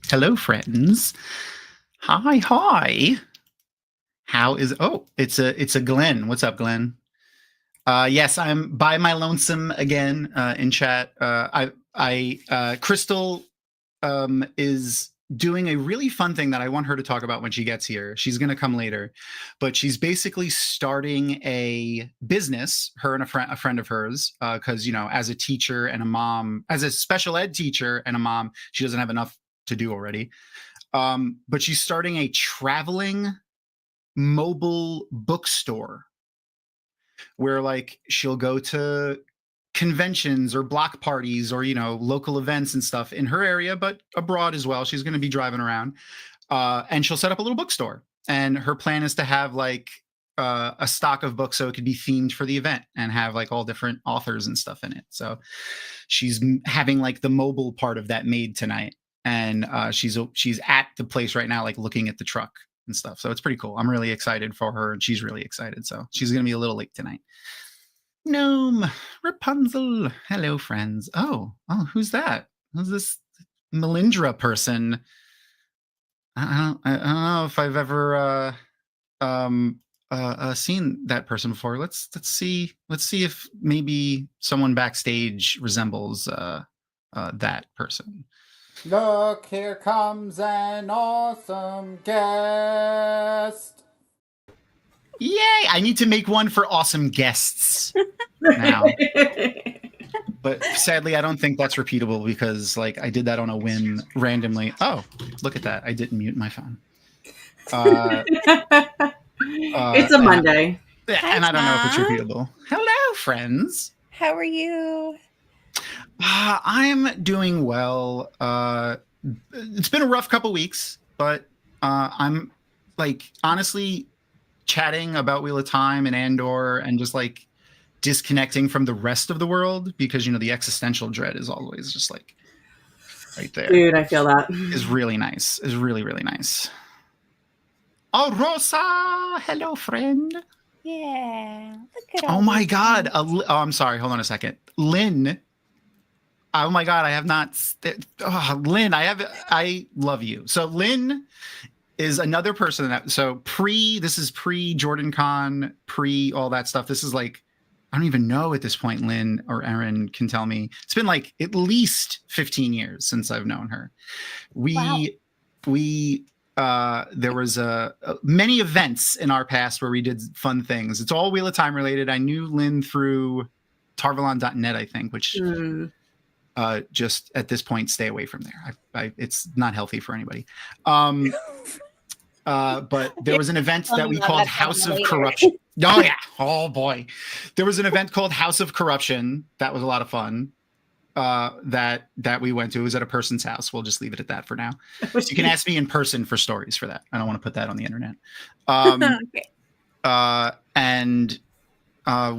Hello, friends. Hi, hi. How is? Oh, it's a Glenn. What's up, Glenn? Yes, I'm by my lonesome again in chat. Crystal is doing a really fun thing that I want her to talk about when she gets here. She's going to come later, but she's basically starting a business. Her and a friend of hers, because as a teacher and a mom, as a special ed teacher and a mom, she doesn't have enough to do already. But she's starting a traveling mobile bookstore where like she'll go to conventions or block parties or local events and stuff in her area, but abroad as well. She's going to be driving around, and she'll set up a little bookstore. And her plan is to have like a stock of books so it could be themed for the event and have like all different authors and stuff in it. So she's having like the mobile part of that made tonight, and she's at the place right now, like looking at the truck and stuff. So it's pretty cool. I'm really excited for her, and she's really excited. So she's gonna be a little late tonight. Gnome, Rapunzel, hello, friends. Oh, who's that? Who's this Melindra person? I don't know if I've ever seen that person before. Let's see if maybe someone backstage resembles that person. Look, here comes an awesome guest. Yay! I need to make one for awesome guests now. But sadly, I don't think that's repeatable because like I did that on a whim randomly. Oh, look at that. I didn't mute my phone. It's a Monday. And I don't know if it's repeatable. Hello, friends. How are you? I'm doing well. It's been a rough couple weeks, but I'm like honestly chatting about Wheel of Time and Andor and just like disconnecting from the rest of the world because the existential dread is always just like right there. Dude, I feel that. Is really nice. Is really, really nice. Oh, Rosa! Hello, friend. Yeah. Look at my God. I'm sorry. Hold on a second. Lynn. Oh my God. I have not. Lynn, I love you. So Lynn is another person this is pre Jordan Con, pre all that stuff. This is like, I don't even know at this point, Lynn or Erin can tell me. It's been like at least 15 years since I've known her. There was many events in our past where we did fun things. It's all Wheel of Time related. I knew Lynn through tarvalon.net, I think, which just at this point, stay away from there. It's not healthy for anybody. But there was an event that we called House of Corruption. Oh yeah. Oh boy. There was an event called House of Corruption. That was a lot of fun. That we went to. It was at a person's house. We'll just leave it at that for now. You can ask me in person for stories for that. I don't want to put that on the internet. Okay. And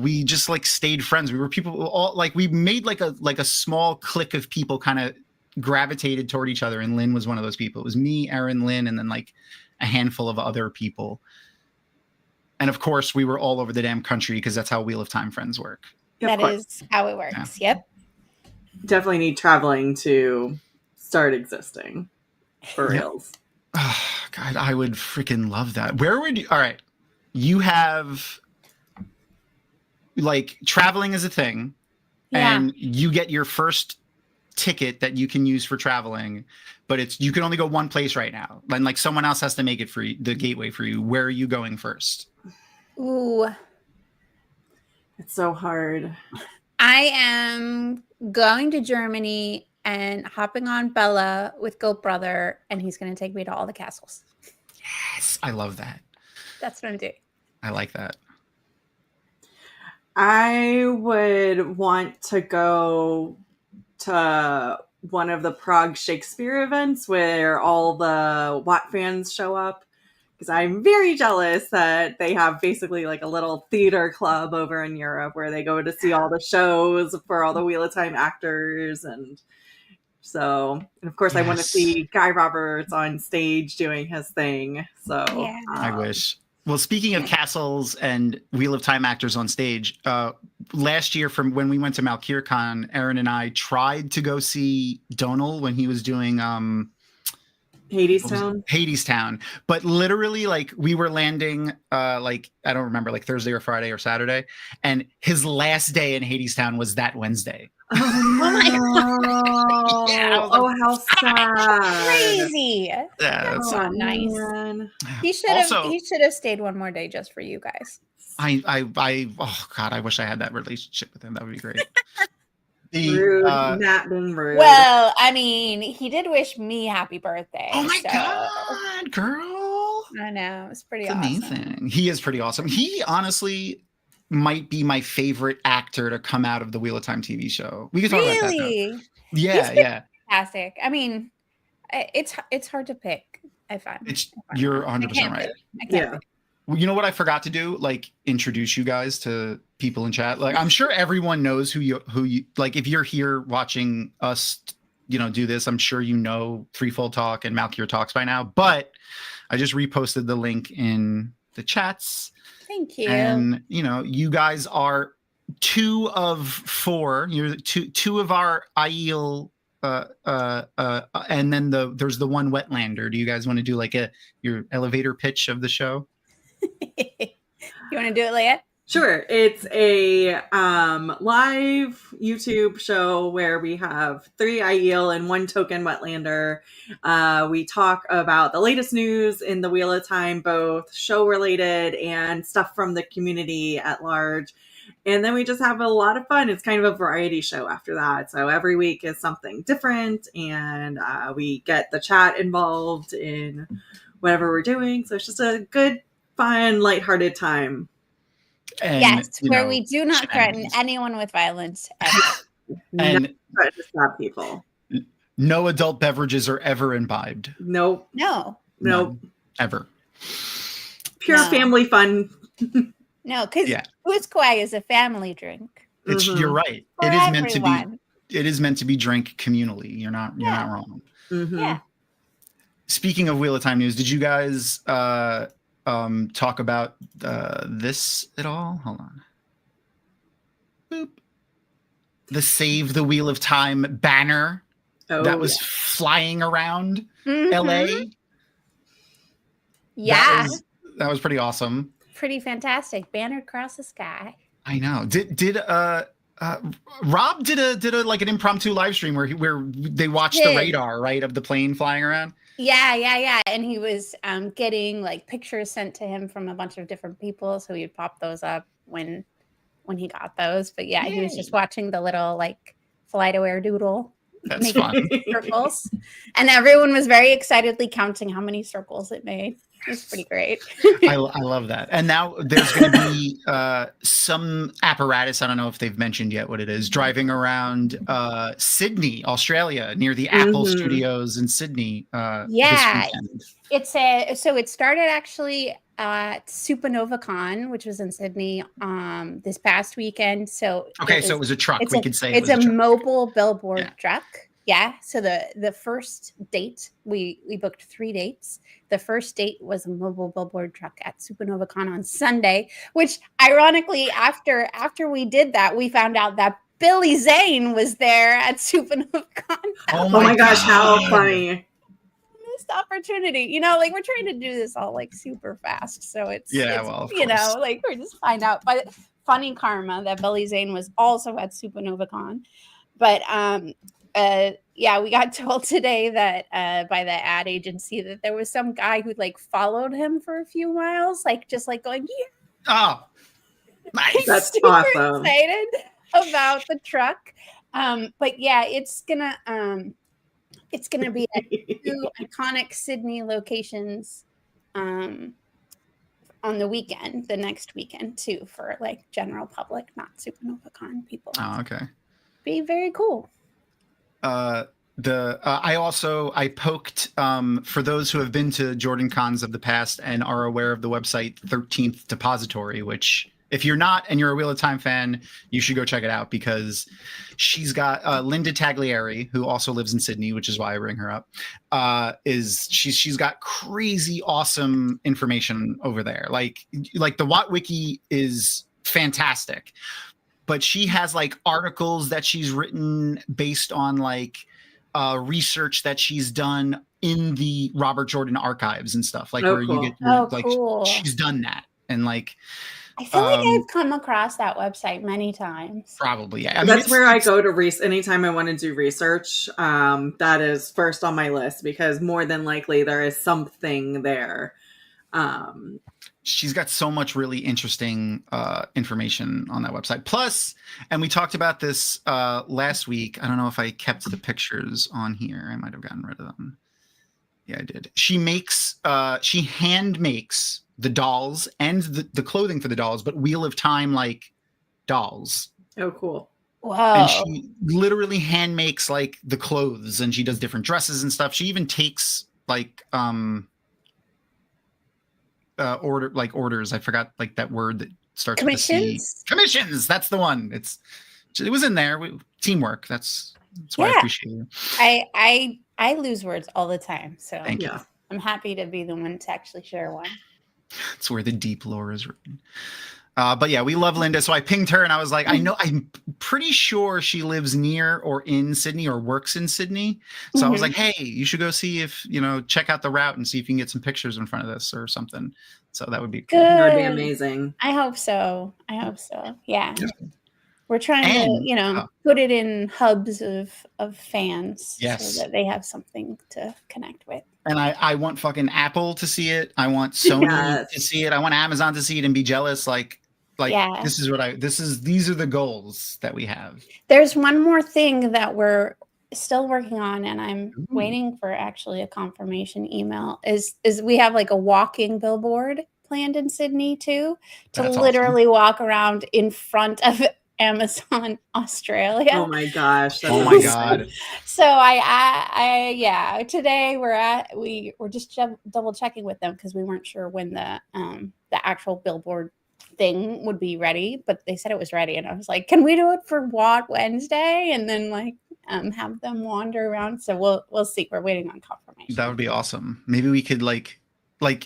we just like stayed friends. We were people all like we made like a small clique of people kind of gravitated toward each other. And Lynn was one of those people. It was me, Erin, Lynn, and then like a handful of other people. And of course, we were all over the damn country because that's how Wheel of Time friends work. That is how it works. Yeah. Yep. Definitely need traveling to start existing for reals. Oh, God, I would freaking love that. Where would you? All right, you have like traveling is a thing, and you get your first ticket that you can use for traveling, but you can only go one place right now. And like someone else has to make it for you, the gateway for you. Where are you going first? Ooh, it's so hard. I am going to Germany and hopping on Bella with Goat Brother, and he's going to take me to all the castles. Yes, I love that. That's what I'm doing. I like that. I would want to go to one of the Prague Shakespeare events where all the WoT fans show up, because I'm very jealous that they have basically like a little theater club over in Europe where they go to see all the shows for all the Wheel of Time actors. And so, and of course, I want to see Guy Roberts on stage doing his thing. So I wish. Well, speaking of castles and Wheel of Time actors on stage, last year from when we went to MalkirCon, Erin and I tried to go see Donal when he was doing Hadestown. But literally, like, we were landing like, I don't remember, like Thursday or Friday or Saturday, and his last day in Hadestown was that Wednesday. Oh, Yeah, I was oh, how sad. Crazy. Yeah, that's Oh, nice. Man. He should have stayed one more day just for you guys. oh God, I wish I had that relationship with him. That would be great. Rude, Matt being rude. Well, I mean, he did wish me happy birthday. Oh my so. God, girl. I know. It's pretty It's awesome. amazing. He is pretty awesome. He honestly might be my favorite actor to come out of the Wheel of Time TV show. We can talk about that now. Yeah. Fantastic. I mean, it's hard to pick, I find. You're 100% right. I can't pick. Well, you know what I forgot to do? Like, introduce you guys to people in chat. Like, I'm sure everyone knows who you like. If you're here watching us, do this, I'm sure you know ThreeFoldTalk and Malkier Talks by now. But I just reposted the link in the chats. Thank you. And you guys are 2 of 4. You're two of our Aiel. And then there's the one Wetlander. Do you guys want to do like your elevator pitch of the show? You want to do it, Leah? Sure. It's a live YouTube show where we have 3 Aiel and 1 token Wetlander. We talk about the latest news in the Wheel of Time, both show related and stuff from the community at large. And then we just have a lot of fun. It's kind of a variety show after that. So every week is something different, and we get the chat involved in whatever we're doing. So it's just a good, fun, lighthearted time. And, yes, where we do not threaten anyone with violence ever. And try to stop people. No adult beverages are ever imbibed. Nope. No. Ever. Pure family fun. No, because Usquag is a family drink. You're right. For it is meant everyone. to be. It is meant to be drank communally. You're not wrong. Mm-hmm. Yeah. Speaking of Wheel of Time news, did you guys talk about this at all? Hold on. Boop. The Save the Wheel of Time banner that was flying around LA. Yeah. That was pretty awesome. Pretty fantastic. Banner across the sky. I know. Did Rob did a like an impromptu live stream where they watched the radar, right, of the plane flying around? Yeah. And he was getting like pictures sent to him from a bunch of different people, so he'd pop those up when he got those. But yeah, he was just watching the little like flight-aware doodle. That's fun. Circles. And everyone was very excitedly counting how many circles it made. It was pretty great. I love that. And now there's going to be some apparatus, I don't know if they've mentioned yet what it is, driving around Sydney, Australia, near the Apple Studios in Sydney. This weekend. So it started actually at SupernovaCon, which was in Sydney this past weekend. So it was a truck. We could say it's a mobile billboard truck. Yeah. So the first date, we booked 3 dates. The first date was a mobile billboard truck at SupernovaCon on Sunday, which ironically, after we did that, we found out that Billy Zane was there at SupernovaCon. Oh my gosh, how funny. Missed opportunity. Like we're trying to do this all like super fast. So it's like we're just find out. But funny karma that Billy Zane was also at SupernovaCon. But we got told today that by the ad agency that there was some guy who like followed him for a few miles, like just like going, oh, nice. That's super awesome. Excited about the truck. But yeah, it's gonna be at 2 iconic Sydney locations on the next weekend too, for like general public, not SupernovaCon people. Oh, okay. Be very cool. I poked for those who have been to Jordan Cons of the past and are aware of the website 13th Depository, which if you're not and you're a Wheel of Time fan, you should go check it out because she's got Linda Taglieri, who also lives in Sydney, which is why I bring her up. She's got crazy awesome information over there. Like the WoT Wiki is fantastic. But she has like articles that she's written based on like research that she's done in the Robert Jordan archives and stuff, like Oh, where you cool. get like cool. she's done that. And like I feel like I've come across that website many times. Probably, yeah. I mean, that's where I go to anytime I want to do research. That is first on my list because more than likely there is something there. She's got so much really interesting information on that website. Plus, and we talked about this last week. I don't know if I kept the pictures on here. I might have gotten rid of them. Yeah, I did. She hand makes the dolls and the clothing for the dolls, but Wheel of Time like dolls. Oh, cool. Wow. And she literally hand makes like the clothes, and she does different dresses and stuff. She even takes like orders. I forgot like that word that starts with a C. Commissions. That's the one. It was in there. Teamwork. That's why I appreciate you. I lose words all the time, so Thank you. I'm happy to be the one to actually share one. It's where the deep lore is written. But yeah, we love Linda. So I pinged her and I was like, I'm pretty sure she lives near or in Sydney or works in Sydney. So I was like, hey, you should go see if, check out the route and see if you can get some pictures in front of this or something. So that would be cool. That would be amazing. I hope so. Yeah. We're trying to, put it in hubs of fans so that they have something to connect with. And I want fucking Apple to see it. I want Sony to see it. I want Amazon to see it and be jealous. These are the goals that we have. There's one more thing that we're still working on, and I'm waiting for actually a confirmation email. Is we have like a walking billboard planned in Sydney too, to literally walk around in front of Amazon Australia. Oh my gosh! Oh my god! So I today we're just double checking with them because we weren't sure when the actual billboard thing would be ready, but they said it was ready, and I was like, can we do it for WoT Wednesday and then have them wander around? So we'll see. We're waiting on confirmation. That would be awesome. Maybe we could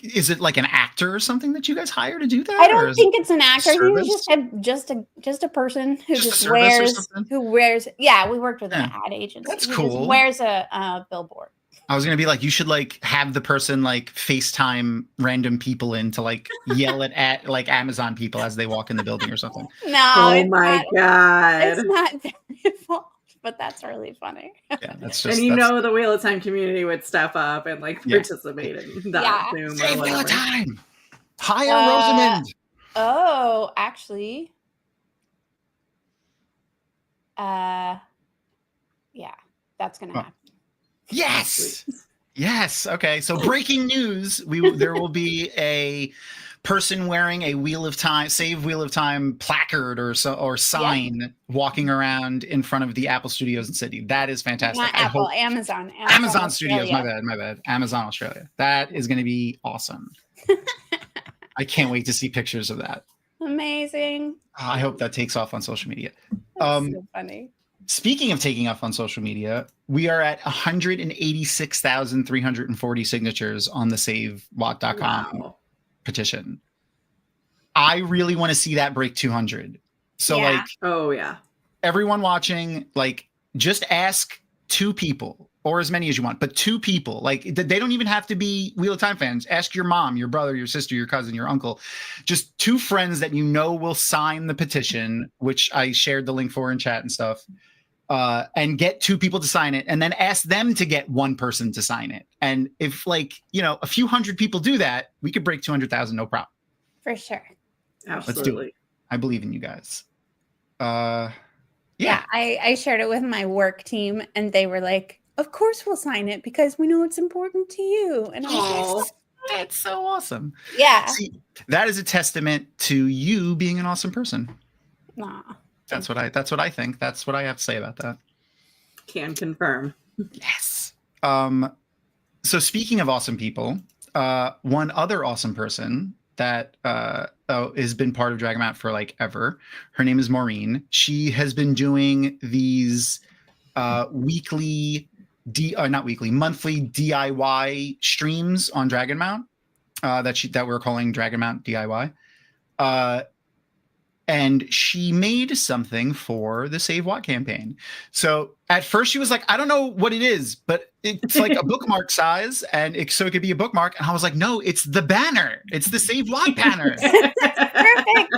is it like an actor or something that you guys hire to do that? I don't think it's an actor. I think it's just a person who wears. Yeah, we worked with an ad agency. That's cool. Just wears a billboard. I was gonna be like, you should have the person FaceTime random people in to yell at Amazon people as they walk in the building or something. No. Oh my god. It's not very involved. But that's really funny. Yeah, that's just. And the Wheel of Time community would step up and participate in that Zoom. Save Wheel of Time. Hire Rosamund. Oh, actually, yeah, that's gonna happen. Yes. Yes. Okay. So breaking news: there will be a person wearing a Wheel of Time, Save Wheel of Time placard or sign walking around in front of the Apple Studios in Sydney. That is fantastic. Not Apple, Amazon Studios. My bad. Amazon Australia. That is going to be awesome. I can't wait to see pictures of that. Amazing. I hope that takes off on social media. That's so funny. Speaking of taking off on social media, we are at 186,340 signatures on the SaveWoT.com petition. I really want to see that break 200. So everyone watching, just ask 2 people or as many as you want, but 2 people. They don't even have to be Wheel of Time fans. Ask your mom, your brother, your sister, your cousin, your uncle, just 2 friends that will sign the petition, which I shared the link for in chat and stuff. And get 2 people to sign it, and then ask them to get 1 person to sign it. And if a few hundred people do that, we could break 200,000, no problem. For sure. Absolutely. Let's do it. I believe in you guys. I shared it with my work team, and they were like, of course we'll sign it because we know it's important to you. And I was like, that's so awesome. Yeah. See, that is a testament to you being an awesome person. Nah. That's what I think. That's what I have to say about that. Can confirm. Yes. So speaking of awesome people, one other awesome person that has been part of Drag 'Em Out for ever. Her name is Maureen. She has been doing these monthly DIY streams on Dragon Mount that we're calling Dragon Mount DIY. and she made something for the Save WoT campaign. So at first she was like, I don't know what it is, but it's like a bookmark size, and so it could be a bookmark. And I was like, no, it's the banner. It's the Save WoT banner. Perfect.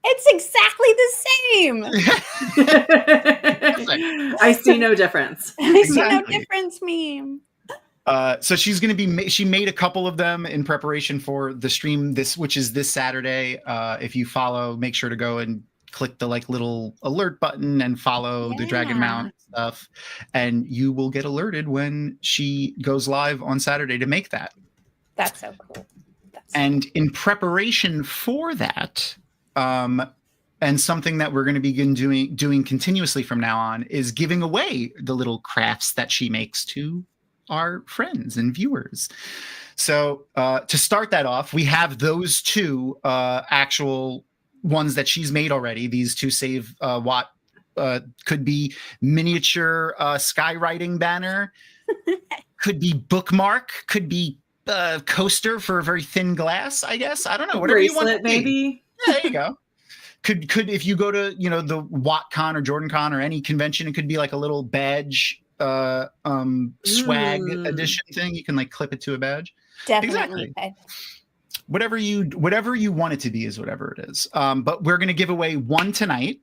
It's exactly the same. I see no difference. I see no difference meme. So she's going to be, she made a couple of them in preparation for the stream, which is this Saturday. If you follow, make sure to go and click the like little alert button and follow the Dragon Mount stuff, and you will get alerted when she goes live on Saturday to make that. That's so cool. And in preparation for that, and something that we're going to begin doing continuously from now on is giving away the little crafts that she makes to our friends and viewers. So to start that off, we have those two actual ones that she's made already. These two Save WoT could be miniature skywriting banner, could be bookmark, could be coaster for a very thin glass, I guess. I don't know. Whatever bracelet, you want. Maybe. Yeah, there you go. Could if you go to the WoTCon or JordanCon or any convention, it could be like a little badge swag edition thing. You can like clip it to a badge. Definitely. Exactly. Whatever you want it to be is whatever it is. But we're going to give away one tonight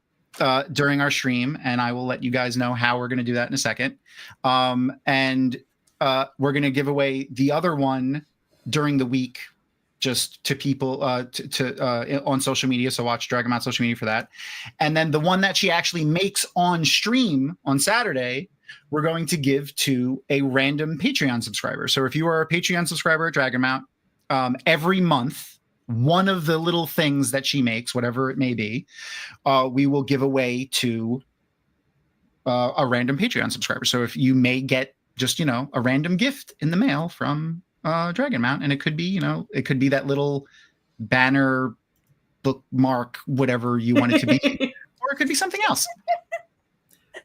during our stream, and I will let you guys know how we're going to do that in a second. And we're going to give away the other one during the week, just to people on social media. So watch Dragon Mount social media for that. And then the one that she actually makes on stream on Saturday, we're going to give to a random Patreon subscriber. So if you are a Patreon subscriber at Dragon Mount, every month, one of the little things that she makes, whatever it may be, we will give away to a random Patreon subscriber. So if you may get just, a random gift in the mail from Dragon Mount, and it could be, it could be that little banner, bookmark, whatever you want it to be, or it could be something else.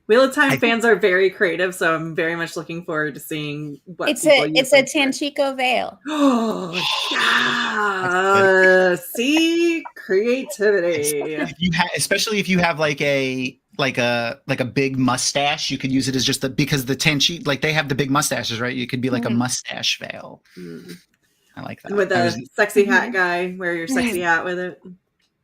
Wheel of Time fans are very creative, so I'm very much looking forward to seeing what it's a Tanchico veil. Oh, yeah. See, creativity. Especially if you have like a big mustache, you could use it as just because the Tenchi, like they have the big mustaches, right? You could be like a mustache veil. I like that. With a sexy hat guy, wear your sexy hat with it.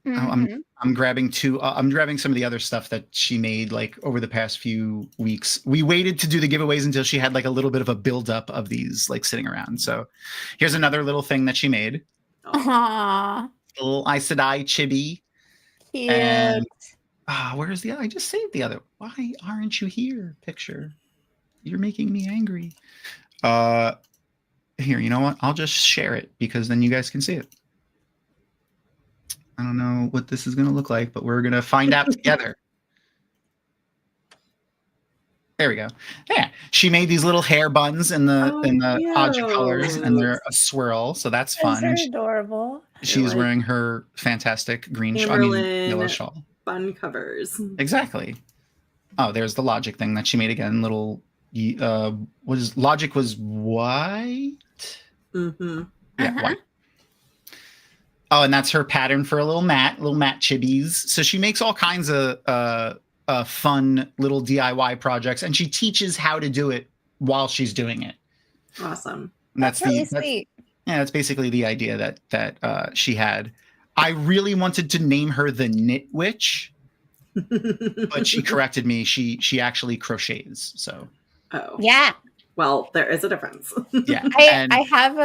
I'm grabbing I'm grabbing some of the other stuff that she made like over the past few weeks. We waited to do the giveaways until she had like a little bit of a buildup of these like sitting around. So here's another little thing that she made. Aww. A little Aes Sedai chibi. Cute. And where's the other? I just saved the other. Why aren't you here? Picture. You're making me angry. Here, you know what? I'll just share it because then you guys can see it. I don't know what this is going to look like, but we're going to find out together. There we go. Yeah, she made these little hair buns in the Aja colors, and they're a swirl, so that's fun. Those are adorable. She's wearing her fantastic green yellow shawl. Bun covers. Exactly. Oh, there's the Logic thing that she made again. Little Logic was white. Mm-hmm. Yeah, white. Oh, and that's her pattern for a little mat chibis. So she makes all kinds of fun little DIY projects, and she teaches how to do it while she's doing it. Awesome. And that's really sweet. That's basically the idea that she had. I really wanted to name her the Knit Witch, but she corrected me. She actually crochets. So. Oh. Yeah. Well, there is a difference. Yeah. I have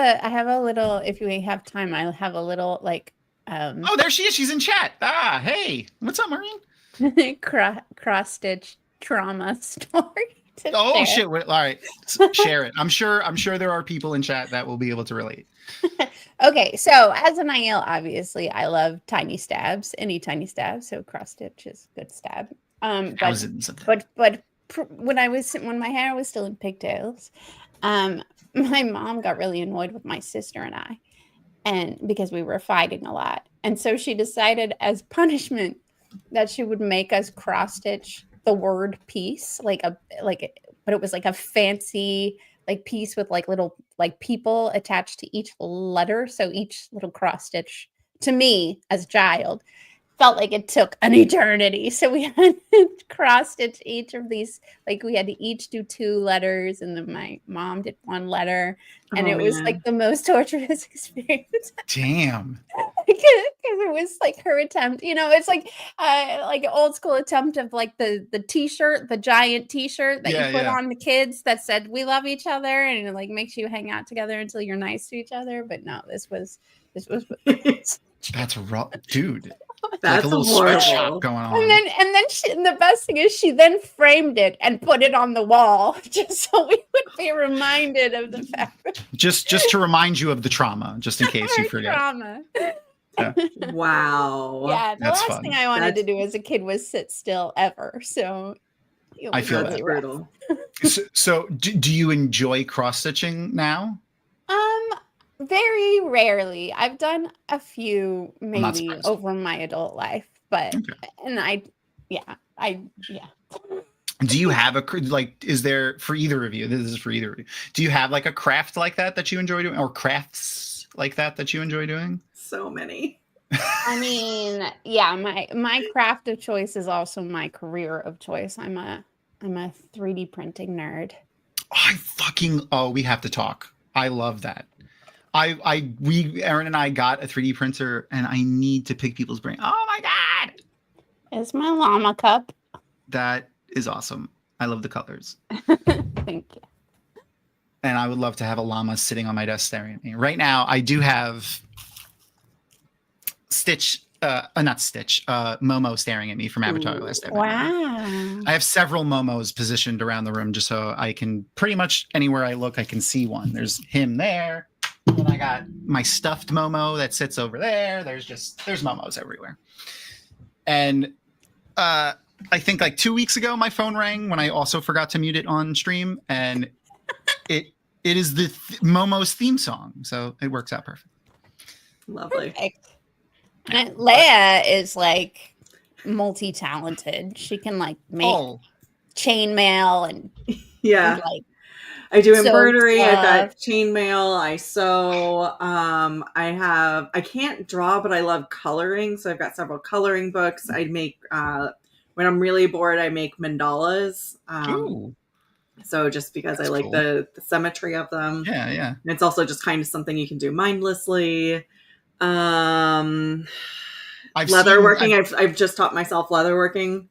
a little, if we have time, I'll have a little like oh, there she is. She's in chat. Hey. What's up, Maureen? cross stitch trauma story. Oh shit. All right. Share it. I'm sure there are people in chat that will be able to relate. Okay, so as an IL, obviously I love tiny stabs, any tiny stab. So cross stitch is good stab. Thousands of them. But when my hair was still in pigtails, my mom got really annoyed with my sister and I, and because we were fighting a lot, and so she decided as punishment that she would make us cross stitch the word peace, but it was like a fancy like piece with like little like people attached to each letter, so each little cross stitch to me as a child felt like it took an eternity. So we had to cross-stitch each of these. Like we had to each do 2 letters, and then my mom did 1 letter, and it was like the most torturous experience. Damn. Because it was like her attempt, it's like an old school attempt of like the t-shirt, the giant t-shirt that you put on the kids that said we love each other, and it like makes you hang out together until you're nice to each other. But no, this was that's rough, dude. That's like a little sweatshop going on. And then the best thing is she then framed it and put it on the wall just so we would be reminded of the fact. Just to remind you of the trauma, just in case you forget. Trauma. Yeah. Wow. Yeah, the last thing I wanted to do as a kid was sit still ever. So I feel that's brutal. So do you enjoy cross stitching now? Very rarely. I've done a few maybe over my adult life, but Do you have is there for either of you? This is for either of you. Do you have like a craft like that you enjoy doing, or crafts like that you enjoy doing? So many. I mean, yeah, my craft of choice is also my career of choice. I'm a 3D printing nerd. We have to talk. I love that. Erin and I got a 3D printer, and I need to pick people's brain. Oh my God. It's my llama cup. That is awesome. I love the colors. Thank you. And I would love to have a llama sitting on my desk staring at me. Right now, I do have Momo staring at me from Avatar The Last Airbender. Wow. I have several Momos positioned around the room just so I can pretty much anywhere I look, I can see one. There's him there. And I got my stuffed Momo that sits over there. There's Momos everywhere. And I think like 2 weeks ago, my phone rang when I also forgot to mute it on stream. And it is the Momo's theme song. So it works out perfect. Lovely. Perfect. And Leia is like multi-talented. She can like make chainmail and like I do embroidery. I've got chainmail. I sew. I can't draw, but I love coloring. So I've got several coloring books. I make when I'm really bored, I make mandalas. So just because That's I like cool. the symmetry of them. Yeah. And it's also just kind of something you can do mindlessly. Leatherworking. I've just taught myself leatherworking.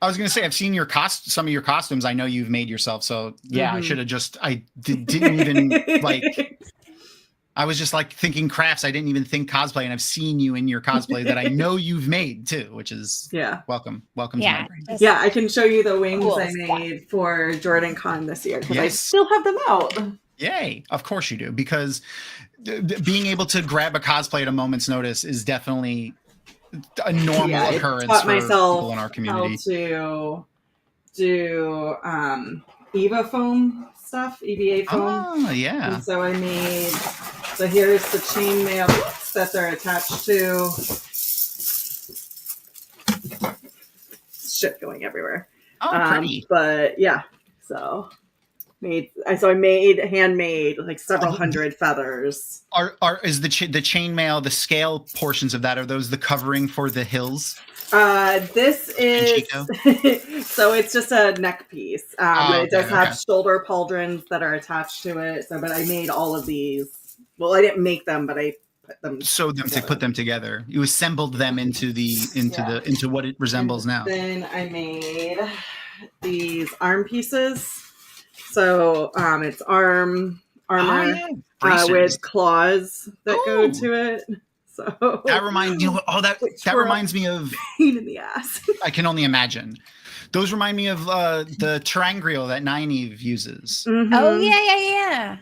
I was going to say, I've seen some of your costumes. I know you've made yourself. So yeah, I should have didn't even like, I was just like thinking crafts. I didn't even think cosplay, and I've seen you in your cosplay that I know you've made too, which is welcome to my brain. Yeah, I can show you the wings I made for Jordan Con this year because I still have them out. Yay. Of course you do, because being able to grab a cosplay at a moment's notice is definitely a normal occurrence for people in our community. How to do EVA foam stuff, EVA foam. Oh, yeah. And so here's the chainmail that they're attached to. Shit going everywhere. Oh, pretty. But yeah, so I made handmade like several hundred feathers. Is the chainmail, the scale portions of that, are those the covering for the hills? This is so it's just a neck piece. It does have shoulder pauldrons that are attached to it. So, but I made all of these. Well, I didn't make them, but I put them. Put them together. You assembled them into what it resembles now. Then I made these arm pieces. So it's armor with claws that go to it. So that reminds reminds me of pain in the ass. I can only imagine. Those remind me of the Terangrial that Nynaeve uses. Mm-hmm. Oh yeah.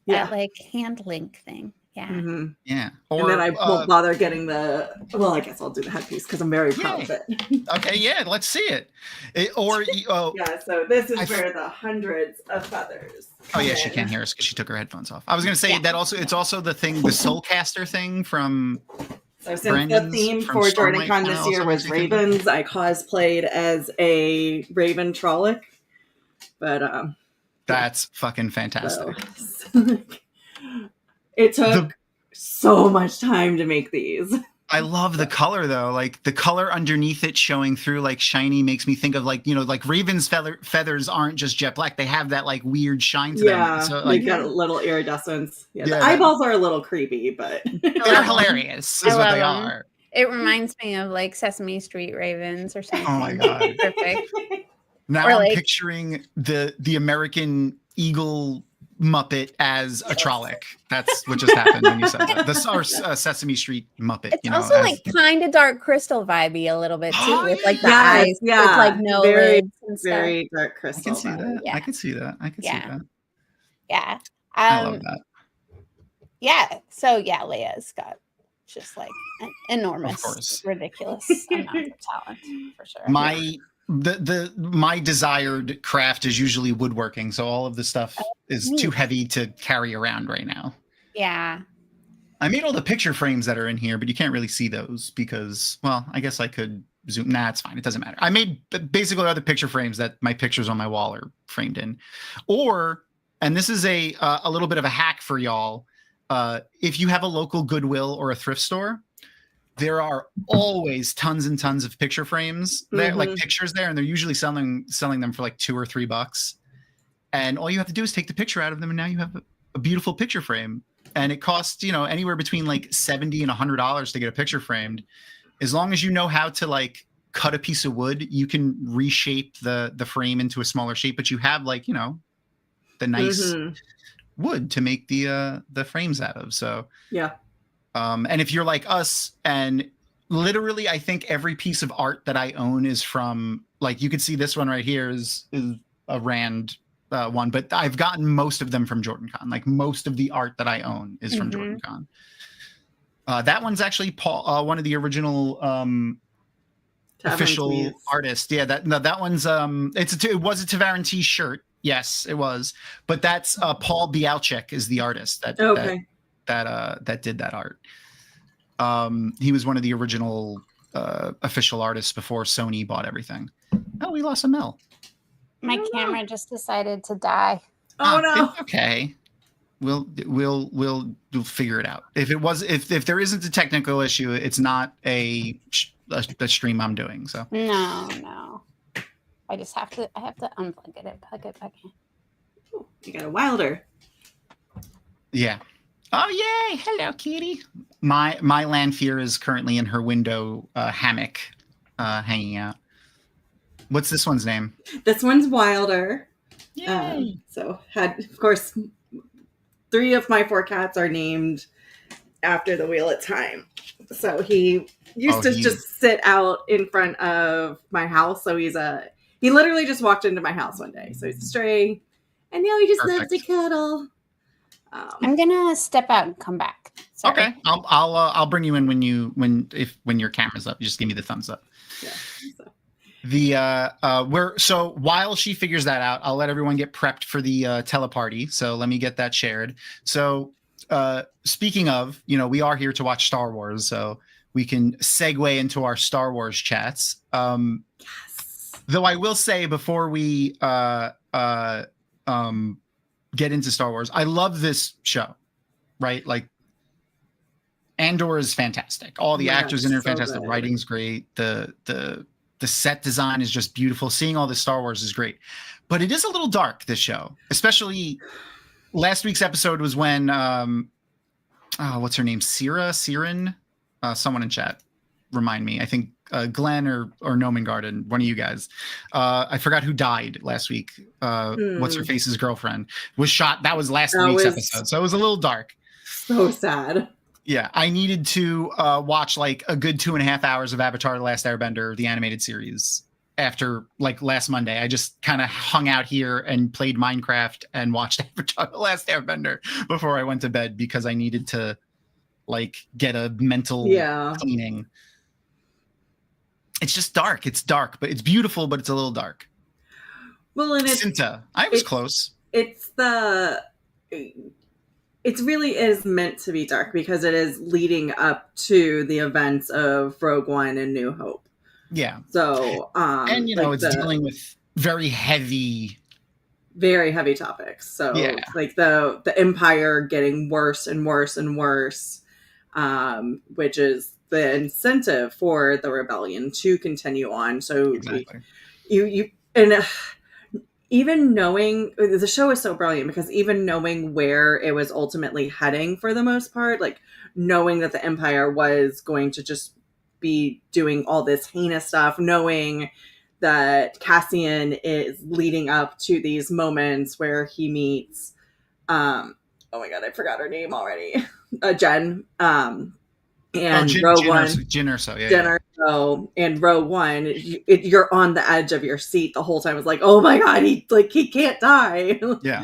That like hand link thing. Yeah. Mm-hmm. Yeah. And then I won't bother getting I guess I'll do the headpiece because I'm very proud of it. Okay, yeah, let's see it. So this is where the hundreds of feathers. Oh yeah, she can't hear us because she took her headphones off. I was going to say that it's also the Soulcaster thing from. So since the theme for JordanCon this year was ravens, I cosplayed as a raven Trolloc. But that's fucking fantastic. So, it took so much time to make these. I love the color though. Like the color underneath it showing through like shiny makes me think of like, like Raven's feathers aren't just jet black. They have that like weird shine to them. So like like got a little iridescence. Yeah, Yeah, the eyeballs are a little creepy, but they're hilarious is what they are. It reminds me of like Sesame Street ravens or something. Oh my God. Perfect. Now Or I'm like- picturing the American Eagle Muppet as a Trolloc. That's what just happened when you said that. The Sesame Street Muppet. It's also as, like kind of Dark Crystal vibey a little bit too, Oh, with like the yes, eyes, yeah. with like no Very, lids and stuff. very dark I crystal. can see that. Yeah. I can see that. I can see that. Yeah. I love that. Yeah. So yeah, Leia's got just like an enormous, ridiculous amount of talent for sure. My desired craft is usually woodworking, so all of the stuff is too heavy to carry around right now. Yeah. I made all the picture frames that are in here, but you can't really see those because, well, I guess I could zoom. Nah, it's fine. It doesn't matter. I made basically other picture frames that my pictures on my wall are framed in. And this is a little bit of a hack for y'all. If you have a local Goodwill or a thrift store, there are always tons and tons of picture frames there, like pictures there, and they're usually selling them for like $2 or $3. And all you have to do is take the picture out of them, and now you have a beautiful picture frame. And it costs, anywhere between like $70 and $100 to get a picture framed. As long as you know how to like cut a piece of wood, you can reshape the frame into a smaller shape, but you have like, the nice wood to make the frames out of. So yeah. And if you're like us, and literally I think every piece of art that I own is from, like, you could see this one right here is a Rand one, but I've gotten most of them from JordanCon. Like most of the art that I own is from JordanCon. That one's actually Paul, one of the original official artists. Yeah, that one's it was a Tavaranti shirt. Yes, it was. But that's Paul Bialczyk is the artist that did that art. He was one of the original official artists before Sony bought everything. Oh, we lost a Mel. My camera just decided to die. Oh no. It's okay. We'll figure it out. If there isn't a technical issue, it's not a stream I'm doing. So no. I have to unplug it and plug it back in. Oh, you got a Wilder. Yeah. Oh yay! Hello, kitty. My Lanfear is currently in her window hammock, hanging out. What's this one's name? This one's Wilder. Yay! So of course, 3 of my 4 cats are named after the Wheel of Time. So he used to just sit out in front of my house. So he literally just walked into my house one day. So he's a stray, and now he just loves to cuddle. I'm gonna step out and come back. Sorry. Okay, I'll bring you in when your camera's up. You just give me the thumbs up. Yeah. So while she figures that out, I'll let everyone get prepped for the teleparty. So let me get that shared. So speaking of, we are here to watch Star Wars, so we can segue into our Star Wars chats. Yes. Though I will say before we get into Star Wars, I love this show, right? Like Andor is fantastic. All the actors in it are fantastic. The writing's great. The set design is just beautiful. Seeing all this Star Wars is great. But it is a little dark, this show. Especially last week's episode was when what's her name? Siren? Someone in chat. Remind me. I think Glenn or Noman Garden, one of you guys. I forgot who died last week. What's her face's girlfriend was shot. That was last week's episode. So it was a little dark. So sad. Yeah, I needed to watch like a good 2.5 hours of Avatar: The Last Airbender, the animated series, after like last Monday. I just kind of hung out here and played Minecraft and watched Avatar: The Last Airbender before I went to bed because I needed to like get a mental cleaning. It's just dark. It's dark, but it's beautiful, but it's a little dark. Well, and Cinta. I was close. It really is meant to be dark because it is leading up to the events of Rogue One and New Hope. Yeah. So, and it's dealing with very heavy topics. So, like the Empire getting worse and worse and worse, which is the incentive for the rebellion to continue on. So Exactly. Even knowing, the show is so brilliant because even knowing where it was ultimately heading for the most part, like knowing that the Empire was going to just be doing all this heinous stuff, knowing that Cassian is leading up to these moments where he meets, oh my God, I forgot her name already. Jen, and Rogue One. Jyn Erso, yeah. And Rogue One, you're on the edge of your seat the whole time. It's like, oh my God, he can't die. Yeah.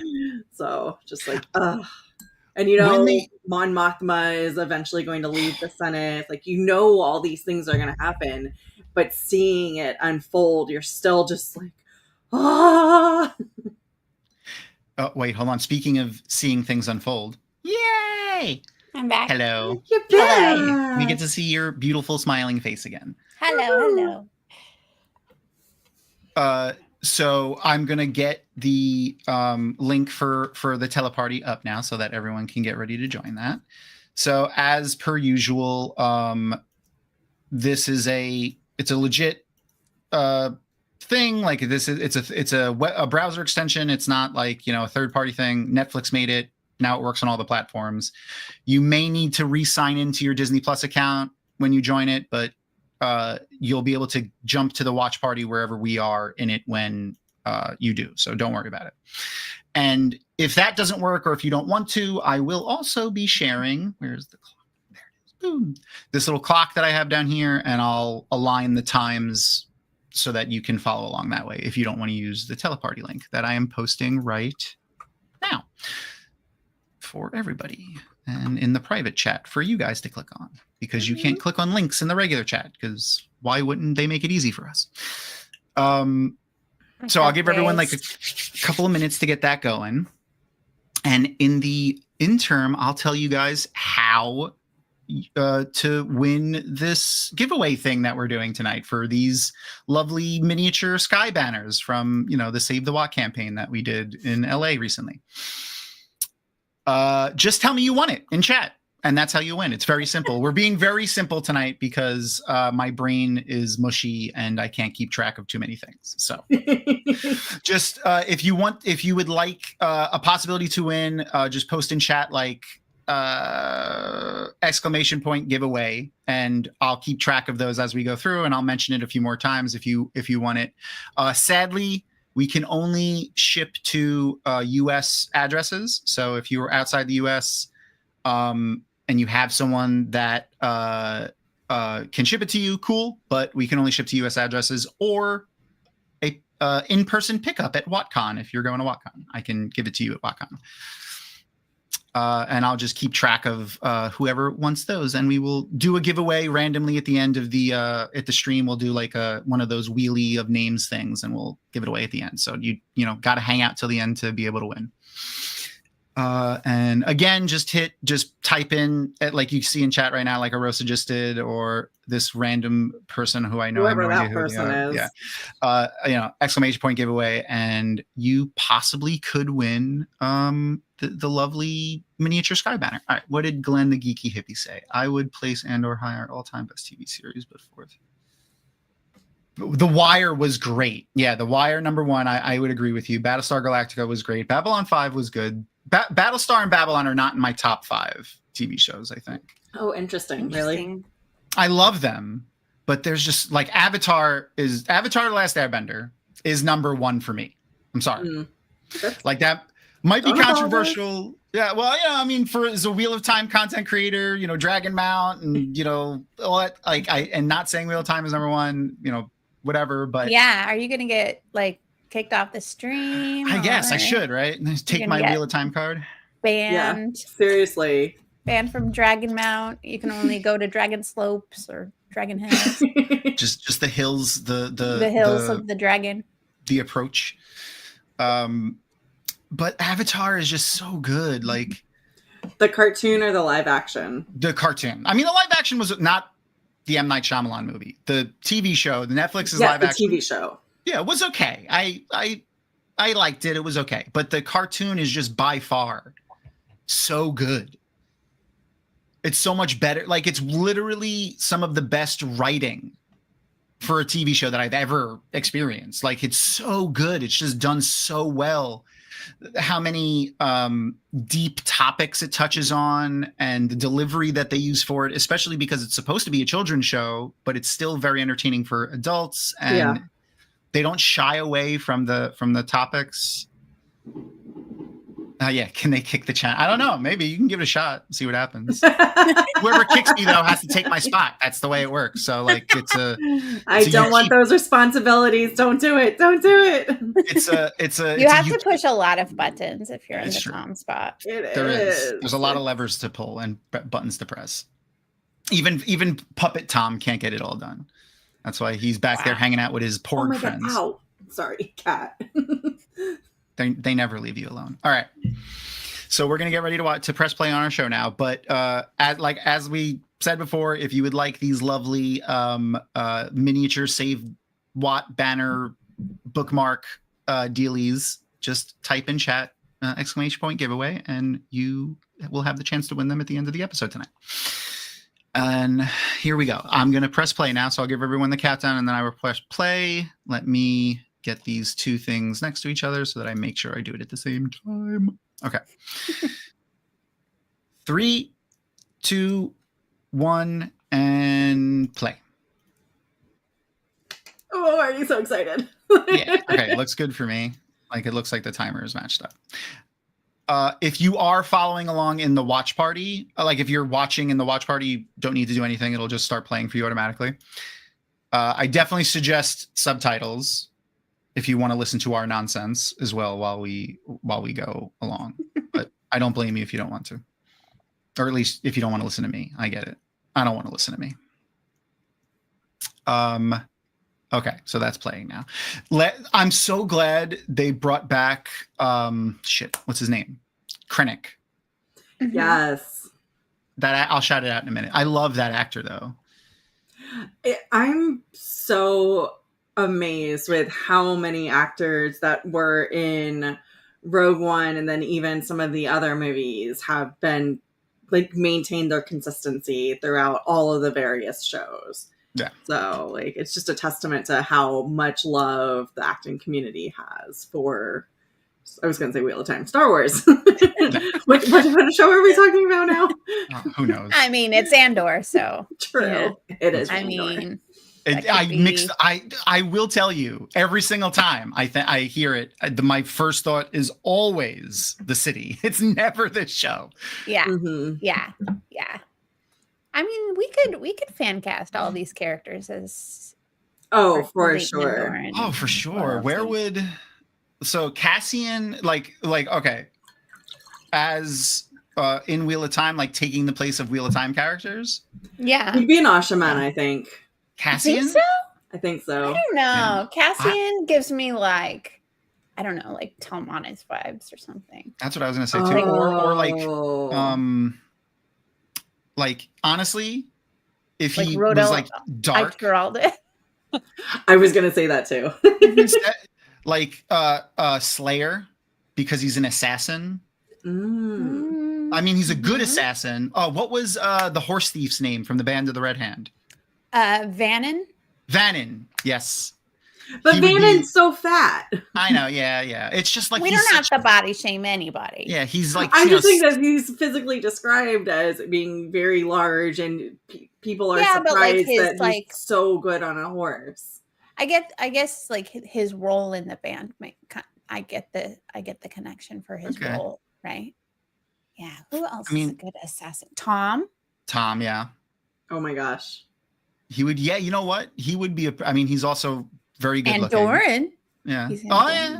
So just like, ugh. And Mon Mothma is eventually going to leave the Senate. Like, all these things are going to happen, but seeing it unfold, you're still just like, ah. Oh, wait, hold on. Speaking of seeing things unfold, yay! I'm back. Hello. You're back. We get to see your beautiful smiling face again. Hello. So I'm going to get the link for the teleparty up now so that everyone can get ready to join that. So as per usual, this is it's a legit thing. Like it's a browser extension. It's not like, a third party thing. Netflix made it. Now it works on all the platforms. You may need to re-sign into your Disney Plus account when you join it, but you'll be able to jump to the watch party wherever we are in it when you do. So don't worry about it. And if that doesn't work, or if you don't want to, I will also be sharing. Where's the clock? There it is. Boom. This little clock that I have down here, and I'll align the times so that you can follow along that way if you don't want to use the teleparty link that I am posting right now for everybody, and in the private chat for you guys to click on, because you can't click on links in the regular chat, because why wouldn't they make it easy for us? So I'll give everyone like a couple of minutes to get that going. And in the interim, I'll tell you guys how to win this giveaway thing that we're doing tonight for these lovely miniature sky banners from, the Save the WoT campaign that we did in LA recently. Just tell me you want it in chat, and that's how you win. It's very simple. We're being very simple tonight because my brain is mushy and I can't keep track of too many things. So just if you would like a possibility to win, just post in chat like exclamation point giveaway, and I'll keep track of those as we go through, and I'll mention it a few more times if you want it. Sadly, we can only ship to U.S. addresses. So if you are outside the U.S. And you have someone that can ship it to you, cool. But we can only ship to U.S. addresses, or a in-person pickup at WotCon. If you're going to WotCon, I can give it to you at WotCon. And I'll just keep track of whoever wants those, and we will do a giveaway randomly at the end of the stream. We'll do like one of those wheelie of names things, and we'll give it away at the end. So you got to hang out till the end to be able to win. And again, just type in like you see in chat right now, like Arosa just did, or this random person who I know. Whoever that person is. Yeah. Exclamation point giveaway, and you possibly could win the lovely miniature sky banner. All right. What did Glenn the Geeky Hippie say? I would place Andor higher all-time best TV series, but fourth. The Wire was great. Yeah, The Wire, number one. I would agree with you. Battlestar Galactica was great. Babylon 5 was good. Battlestar and Babylon are not in my top 5 TV shows, I think. Oh, interesting. Really? I love them, but there's just like Avatar The Last Airbender is number 1 for me. I'm sorry. Like that might be controversial. Yeah, well, as a Wheel of Time content creator, Dragon Mount and, all that, and not saying Wheel of Time is number 1, whatever, but. Yeah, are you going to get kicked off the stream? I guess I should, right? Take my Wheel of Time card. Banned. Yeah, seriously. Banned from Dragon Mount. You can only go to Dragon Slopes or Dragon Hills. just the hills, the hills of the dragon. The approach. But Avatar is just so good. Like the cartoon or the live action? The cartoon. I mean, the live action was not the M. Night Shyamalan movie. The TV show, the Netflix's live action. The TV show. Yeah, it was okay. I liked it. It was okay. But the cartoon is just by far so good. It's so much better. Like, it's literally some of the best writing for a TV show that I've ever experienced. Like, it's so good. It's just done so well. How many deep topics it touches on, and the delivery that they use for it, especially because it's supposed to be a children's show, but it's still very entertaining for adults, and they don't shy away from the topics. Yeah, can they kick the chat? I don't know. Maybe you can give it a shot, see what happens. Whoever kicks me though has to take my spot. That's the way it works. So like, I don't want those responsibilities. Don't do it. Don't do it. You have to push a lot of buttons if you're in the Tom spot. There's a lot of levers to pull and buttons to press. Even Puppet Tom can't get it all done. That's why he's back there hanging out with his porg friends. God. Ow. Sorry, cat. They never leave you alone. All right. So we're going to get ready to press play on our show now. But as we said before, if you would like these lovely miniature Save WoT banner bookmark dealies, just type in chat ! giveaway, and you will have the chance to win them at the end of the episode tonight. And here we go. I'm going to press play now. So I'll give everyone the countdown, and then I will press play. Let me get these two things next to each other so that I make sure I do it at the same time. Okay. 3, 2, 1, and play. Oh, are you so excited? Yeah. Okay. It looks good for me. Like, it looks like the timer is matched up. If you are following along in the watch party, like if you're watching in the watch party, you don't need to do anything. It'll just start playing for you automatically. I definitely suggest subtitles if you want to listen to our nonsense as well while we go along. But I don't blame you if you don't want to. Or at least if you don't want to listen to me. I get it. I don't want to listen to me. Okay, so that's playing now. I'm so glad they brought back what's his name? Krennic. Yes. That I'll shout it out in a minute. I love that actor though. I'm so amazed with how many actors that were in Rogue One and then even some of the other movies have been like maintained their consistency throughout all of the various shows. Yeah. So like it's just a testament to how much love the acting community has for, I was going to say Wheel of Time, Star Wars. what show are we talking about now? Who knows? I mean, it's Andor, so true. Yeah. It is. I Andor. mean, I will tell you every single time I hear it, my first thought is always the city. It's never this show. Yeah. Mm-hmm. Yeah. I mean, we could fan cast all these characters as for sure. For sure. Where would Cassian like okay, as in Wheel of Time, like taking the place of Wheel of Time characters? Yeah. He'd be an Ashaman, I think. Cassian? I think so. I don't know. Yeah. Cassian gives me like, I don't know, like Talmanis vibes or something. That's what I was gonna say too. Like honestly, if he was like dark, I was gonna say that too. Like Slayer, because he's an assassin. I mean, he's a good assassin. Oh, what was the horse thief's name from the Band of the Red Hand? Vannon. Yes. But Vannon's so fat. I know. Yeah. It's just like we don't have to body shame anybody. Yeah, he's like. I just think that he's physically described as being very large, and people are surprised that he's so good on a horse. I guess like his role in the band. I get the connection for his role, right? Yeah. Who else is a good assassin? Tom, yeah. Oh my gosh. He would, you know what? He would be he's also very good looking. Andoran. Yeah.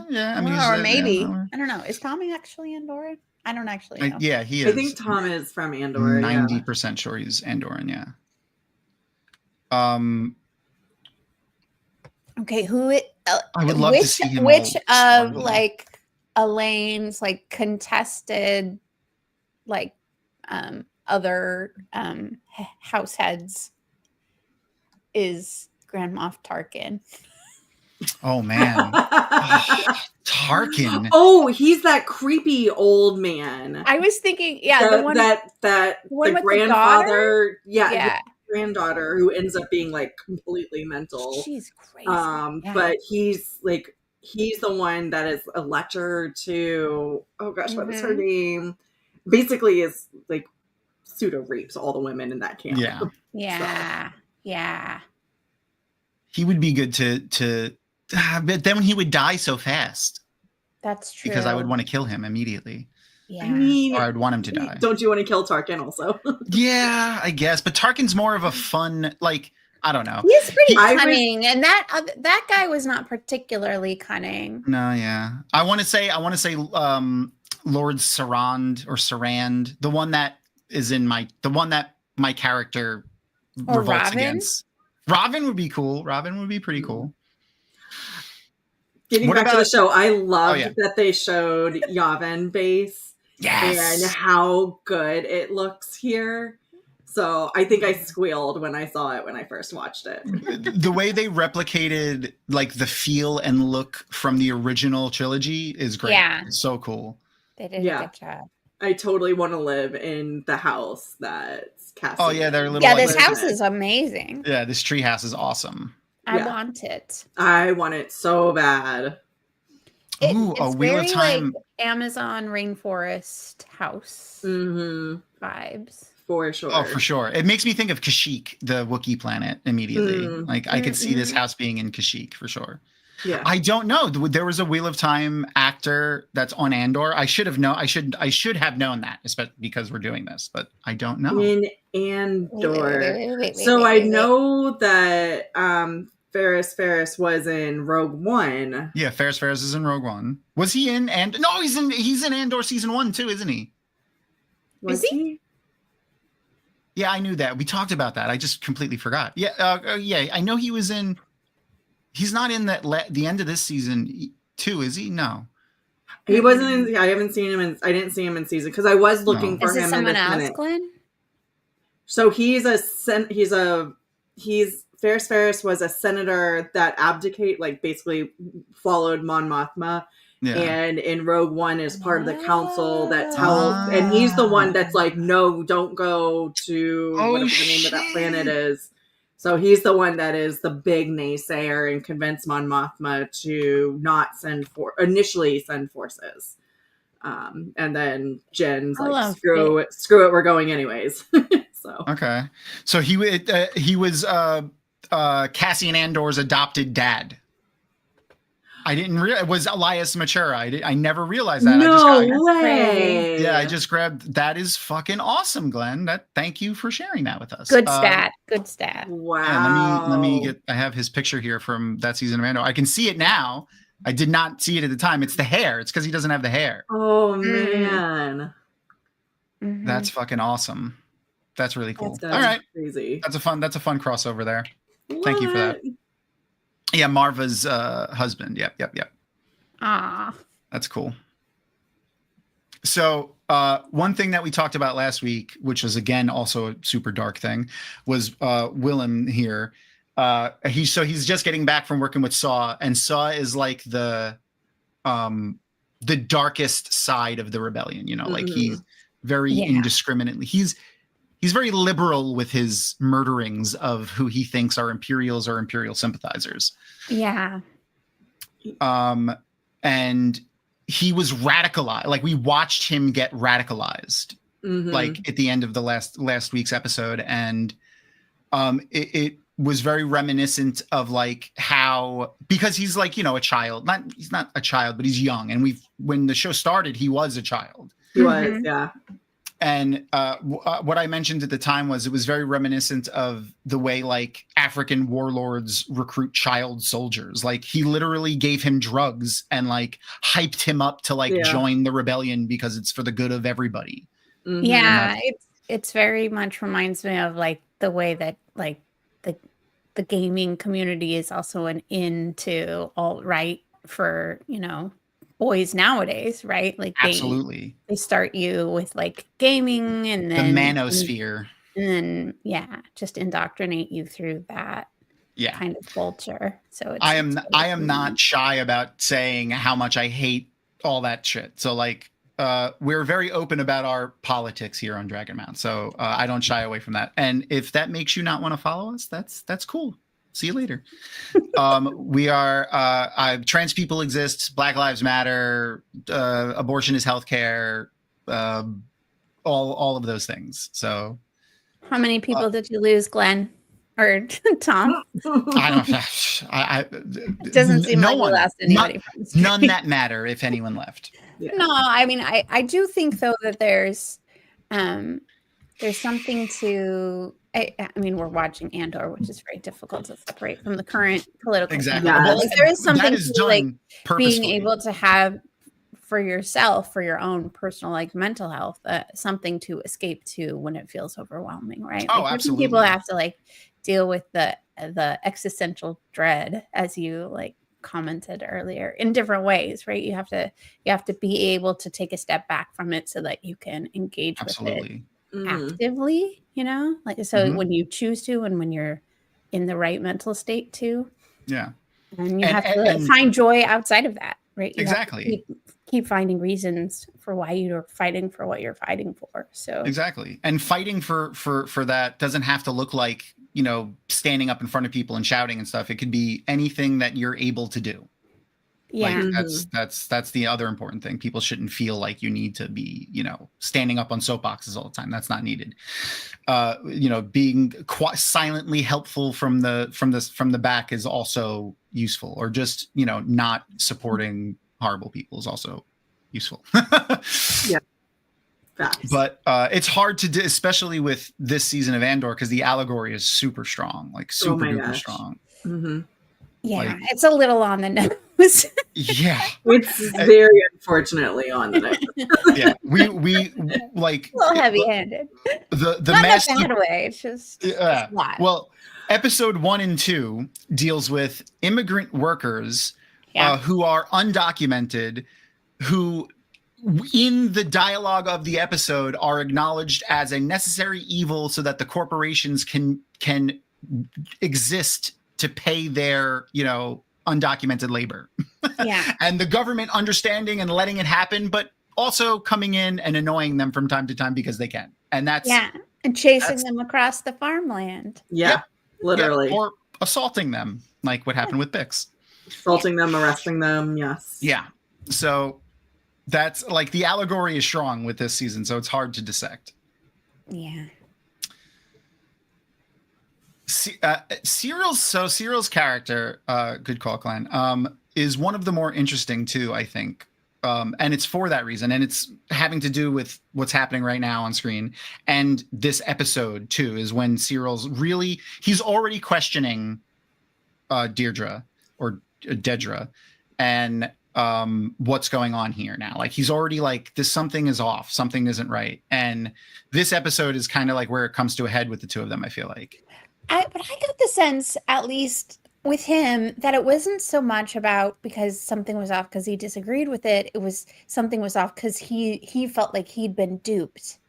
Yeah. I mean, or maybe. I don't know. Is Tommy actually Andoran? I don't actually know. Yeah, he is. I think Tom is from Andor. 90% sure he's Andoran, yeah. Okay, I would love to see him. Which of like Elaine's like contested like other house heads is Grand Moff Tarkin? Oh man. Tarkin. Oh, he's that creepy old man. I was thinking, the one that one the with grandfather, the daughter? the granddaughter who ends up being like completely mental. She's crazy. But he's the one that is a lecher to, oh gosh, what is her name? Basically is like pseudo rapes all the women in that camp. Yeah. Yeah. Yeah. He would be good to but then he would die so fast. That's true. Because I would want to kill him immediately. Yeah. I mean, or I'd want him to die. Don't you want to kill Tarkin also? Yeah, I guess. But Tarkin's more of a fun, like, I don't know. He's pretty cunning, and that guy was not particularly cunning. No, yeah. I want to say Lord Sarand, the one that my character revolts against. Robin would be cool. Robin would be pretty cool. Getting back to the show, I loved that they showed Yavin base and how good it looks here. So I think I squealed when I saw it when I first watched it. The way they replicated like the feel and look from the original trilogy is great. Yeah. It's so cool. They did a good job. I totally want to live in the house that's Cassie. Oh yeah, they're little. Yeah, this house is amazing. Yeah, this tree house is awesome. I want it. I want it so bad. It's a Wheel of Time, like Amazon rainforest house vibes. For sure. Oh, for sure. It makes me think of Kashyyyk, the Wookiee planet, immediately. Like I could see this house being in Kashyyyk for sure. Yeah. I don't know. There was a Wheel of Time actor that's on Andor. I should have known. I should have known that, especially because we're doing this, but I don't know. In Andor. I know that Ferris was in Rogue One. Yeah, Ferris is in Rogue One. Was he in No, he's in Andor season 1 too, isn't he? Was he? Yeah, I knew that. We talked about that. I just completely forgot. Yeah, I know he was in. He's not in the end of this season too, is he? No. He wasn't in. I haven't seen him I didn't see him in season because I was looking for him. Is someone else, Glenn? So Ferris was a senator that abdicate, like basically followed Mon Mothma. Yeah. And in Rogue One is part of the council that tells, and he's the one that's like, no, don't go to whatever the name of that planet is. So he's the one that is the big naysayer and convinced Mon Mothma to not initially send forces. And then Jen's like, screw it, we're going anyways. So okay, so he was Cassian Andor's adopted dad. I didn't realize it was Elias Matura. I never realized that. No way. Yeah, I just grabbed. That is fucking awesome, Glenn. Thank you for sharing that with us. Good stat. Good stat. Wow. Yeah, let me get. I have his picture here from that season of Andor. I can see it now. I did not see it at the time. It's the hair. It's because he doesn't have the hair. Oh man. That's fucking awesome. That's really cool. All right. Crazy. That's a fun crossover there. Thank you for that. Yeah, Marva's husband. Yep. Ah, that's cool. So one thing that we talked about last week, which was again also a super dark thing, was Willem here. He's just getting back from working with Saw, and Saw is like the darkest side of the rebellion. You know, like he's very indiscriminately. He's very liberal with his murderings of who he thinks are Imperials or Imperial sympathizers. Yeah. And he was radicalized. Like we watched him get radicalized, like at the end of the last week's episode. And it was very reminiscent of like how, because he's like, you know, a child, he's not a child, but he's young. And when the show started, he was a child. He was, yeah. And what I mentioned at the time was it was very reminiscent of the way like African warlords recruit child soldiers. Like he literally gave him drugs and like hyped him up to like join the rebellion because it's for the good of everybody. Yeah, it's very much reminds me of like the way that like the gaming community is also an into alt-right for, you know, boys nowadays, right? Like absolutely, they start you with like gaming and then the manosphere, and then just indoctrinate you through that. kind of culture. So I am not shy about saying how much I hate all that shit. So like, we're very open about our politics here on Dragon Mount. So I don't shy away from that. And if that makes you not want to follow us, that's cool. See you later. We are trans people exist. Black Lives Matter. Abortion is healthcare. All of those things. So, how many people did you lose, Glenn or Tom? I don't. It doesn't seem like one, you lost anybody. None that matter, if anyone left. Yeah. No, I mean, I do think though that there's something to. I mean, we're watching Andor, which is very difficult to separate from the current political. Exactly. Yeah. Well, There is something to like being purposefully. able to have for yourself, for your own personal like mental health, something to escape to when it feels overwhelming, right? Oh, like, absolutely. People have to like deal with the existential dread, as you like commented earlier, in different ways, right? You have to be able to take a step back from it so that you can engage with it actively, you know, like so when you choose to and when you're in the right mental state too. Yeah. And you have to find joy outside of that, right? You exactly. Keep finding reasons for why you're fighting for what you're fighting for. So exactly. And fighting for that doesn't have to look like, you know, standing up in front of people and shouting and stuff. It could be anything that you're able to do. Yeah. Like that's the other important thing. People shouldn't feel like you need to be, you know, standing up on soapboxes all the time. That's not needed. You know, being silently helpful from the back is also useful, or just, you know, not supporting horrible people is also useful. Yeah. Facts. But it's hard to do, especially with this season of Andor, because the allegory is super strong, like super duper strong. Mm-hmm. Yeah, like, it's a little on the nose. Yeah, it's very unfortunately on the nose. Yeah, we like a little heavy-handed. The not master, in a bad way. It's just a lot. Well, episode 1 and 2 deals with immigrant workers who are undocumented, who in the dialogue of the episode are acknowledged as a necessary evil so that the corporations can exist to pay their, you know, undocumented labor. Yeah. And the government understanding and letting it happen, but also coming in and annoying them from time to time because they can. And that's and chasing them across the farmland. Yeah, literally. Or assaulting them, like what happened with Bix. Assaulting them, arresting them, yes. Yeah. So that's like the allegory is strong with this season, so it's hard to dissect. Yeah. Cyril's character, good call, Glenn, is one of the more interesting too, I think. And it's for that reason. And it's having to do with what's happening right now on screen. And this episode too is when Cyril's really, he's already questioning Deirdre or Dedra and what's going on here now. Like he's already like, something is off, something isn't right. And this episode is kind of like where it comes to a head with the two of them, I feel like. But I got the sense, at least with him, that it wasn't so much about because something was off because he disagreed with it. It was something was off because he felt like he'd been duped.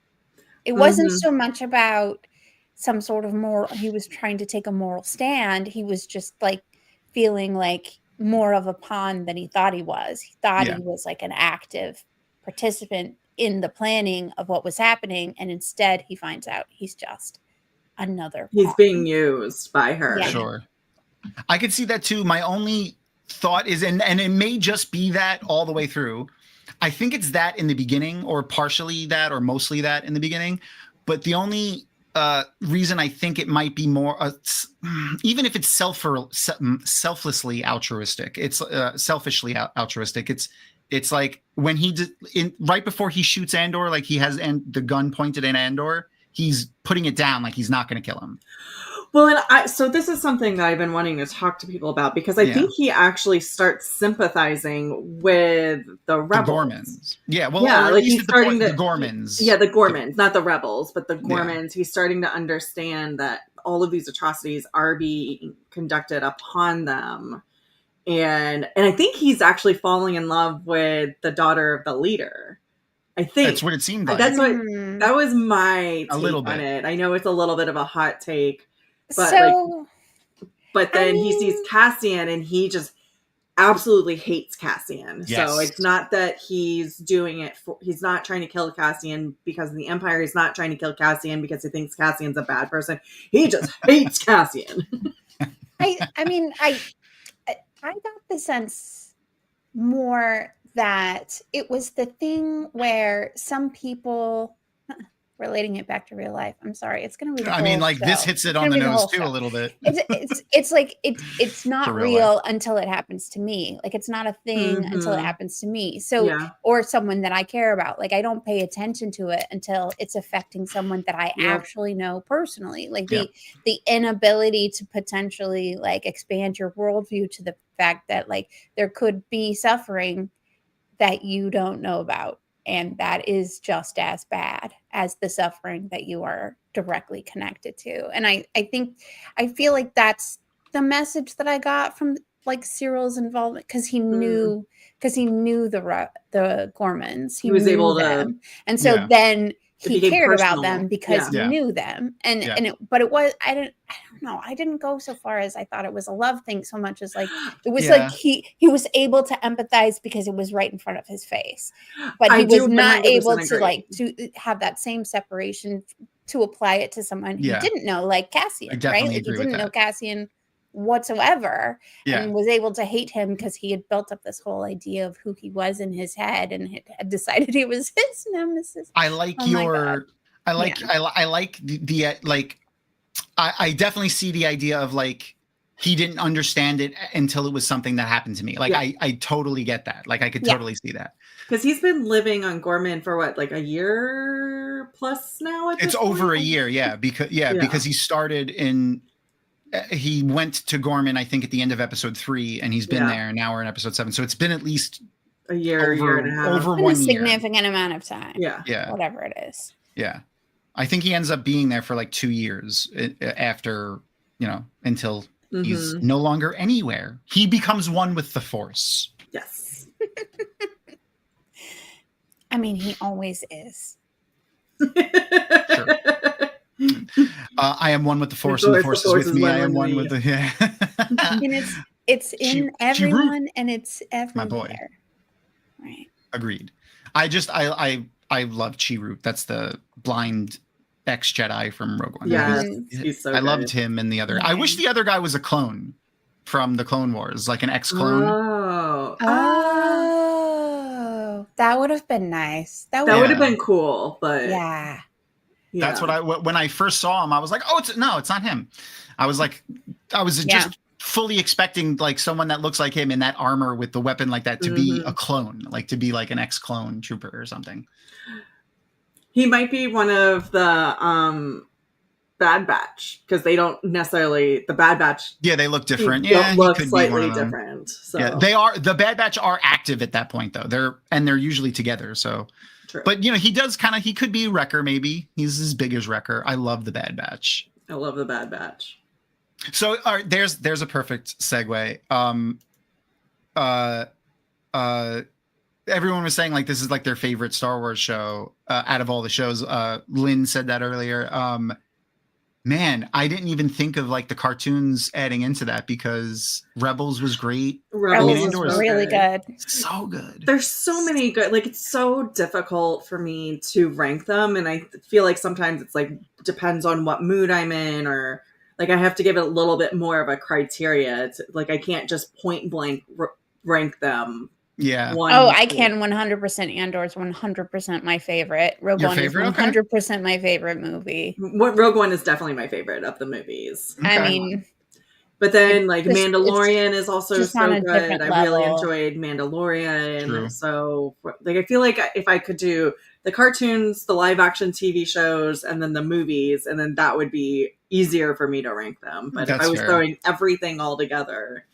It wasn't so much about some sort of moral. He was trying to take a moral stand. He was just like feeling like more of a pawn than he thought he was. He thought he was like an active participant in the planning of what was happening. And instead he finds out he's just another he's pawn. Being used by her. Yeah. Sure. I could see that too. My only thought is, and it may just be that all the way through. I think it's that in the beginning, or partially that, or mostly that in the beginning. But the only reason I think it might be more, even if it's selflessly altruistic, it's selfishly altruistic. It's like when right before he shoots Andor, like he has the gun pointed in Andor, he's putting it down like he's not going to kill him. Well, and so this is something that I've been wanting to talk to people about because I think he actually starts sympathizing with the rebels. The Gormans. Yeah, well, like he's starting the Gormans. Yeah, the Gormans, not the rebels, but the Gormans. Yeah. He's starting to understand that all of these atrocities are being conducted upon them. And I think he's actually falling in love with the daughter of the leader. I think that's what it seemed like. That was my take a little bit on it. I know it's a little bit of a hot take, but so But then he sees Cassian and he just absolutely hates Cassian. Yes. So it's not that he's doing it he's not trying to kill Cassian because of the Empire. He's not trying to kill Cassian because he thinks Cassian's a bad person. He just hates Cassian. I got the sense more that it was the thing where some people relating it back to real life. I'm sorry. It's going to be, this hits it on the nose too a little bit. It's like, it's not real until it happens to me. Like, it's not a thing until it happens to me. So, or someone that I care about. Like, I don't pay attention to it until it's affecting someone that I actually know personally. Like the inability to potentially like expand your worldview to the fact that like there could be suffering that you don't know about. And that is just as bad as the suffering that you are directly connected to. And I feel like that's the message that I got from like Cyril's involvement, because he knew the Gormans. He was able to, and so then he cared about them because he knew them. But it was, I don't know. I didn't go so far as I thought it was a love thing so much as like, it was like he was able to empathize because it was right in front of his face, but he was not able to like to have that same separation to apply it to someone he didn't know, like Cassian, right? Like he didn't know Cassian whatsoever and was able to hate him because he had built up this whole idea of who he was in his head and had decided he was his nemesis. I definitely see the idea of like he didn't understand it until it was something that happened to me. Like I totally get that. Like I could totally see that. Because he's been living on Gorman for what, like a year plus now? It's over a year, because he started in. He went to Gorman, I think, at the end of episode 3, and he's been there. Now we're in episode 7, so it's been at least a year and a half, over 1 year, significant amount of time. Yeah, whatever it is. Yeah, I think he ends up being there for like 2 years after, until he's no longer anywhere. He becomes one with the Force. Yes. I mean, he always is. Sure. I am one with the Force, and the Force is with me. I am one with the and it's in everyone, and it's everywhere. My boy. Right. Agreed. I love Chi-Root. That's the blind ex-Jedi from Rogue One. Yeah, he's so good. Loved him and the other. I wish the other guy was a clone from the Clone Wars, like an ex-clone. Oh, that would have been nice. That would have been cool, but yeah. That's what when I first saw him, I was like, oh, it's not him. I was just fully expecting like someone that looks like him in that armor with the weapon like that to be a clone, like to be like an ex-clone trooper or something. He might be one of the Bad Batch, because they don't necessarily, the Bad Batch. Yeah, they look different. Look slightly different. So. Yeah, the Bad Batch are active at that point though. They're usually together. So. True. But he could be Wrecker, maybe. He's as big as Wrecker. I love the Bad Batch. I love the Bad Batch. So there's a perfect segue. Everyone was saying like this is like their favorite Star Wars show out of all the shows. Lynn said that earlier. Man, I didn't even think of like the cartoons adding into that, because Rebels was great. Rebels was really good. So good. There's so many good, like it's so difficult for me to rank them. And I feel like sometimes it's like, depends on what mood I'm in, or like I have to give it a little bit more of a criteria. It's like, I can't just point blank rank them. Yeah. I can 100%. Andor's 100% my favorite. Rogue One is 100% my favorite movie. Rogue One is definitely my favorite of the movies. Okay. I mean, but then like Mandalorian is also so good. I really level. enjoyed Mandalorian. True. So like, I feel like if I could do the cartoons, the live action TV shows, and then the movies, and then that would be easier for me to rank them. But if I was throwing everything all together,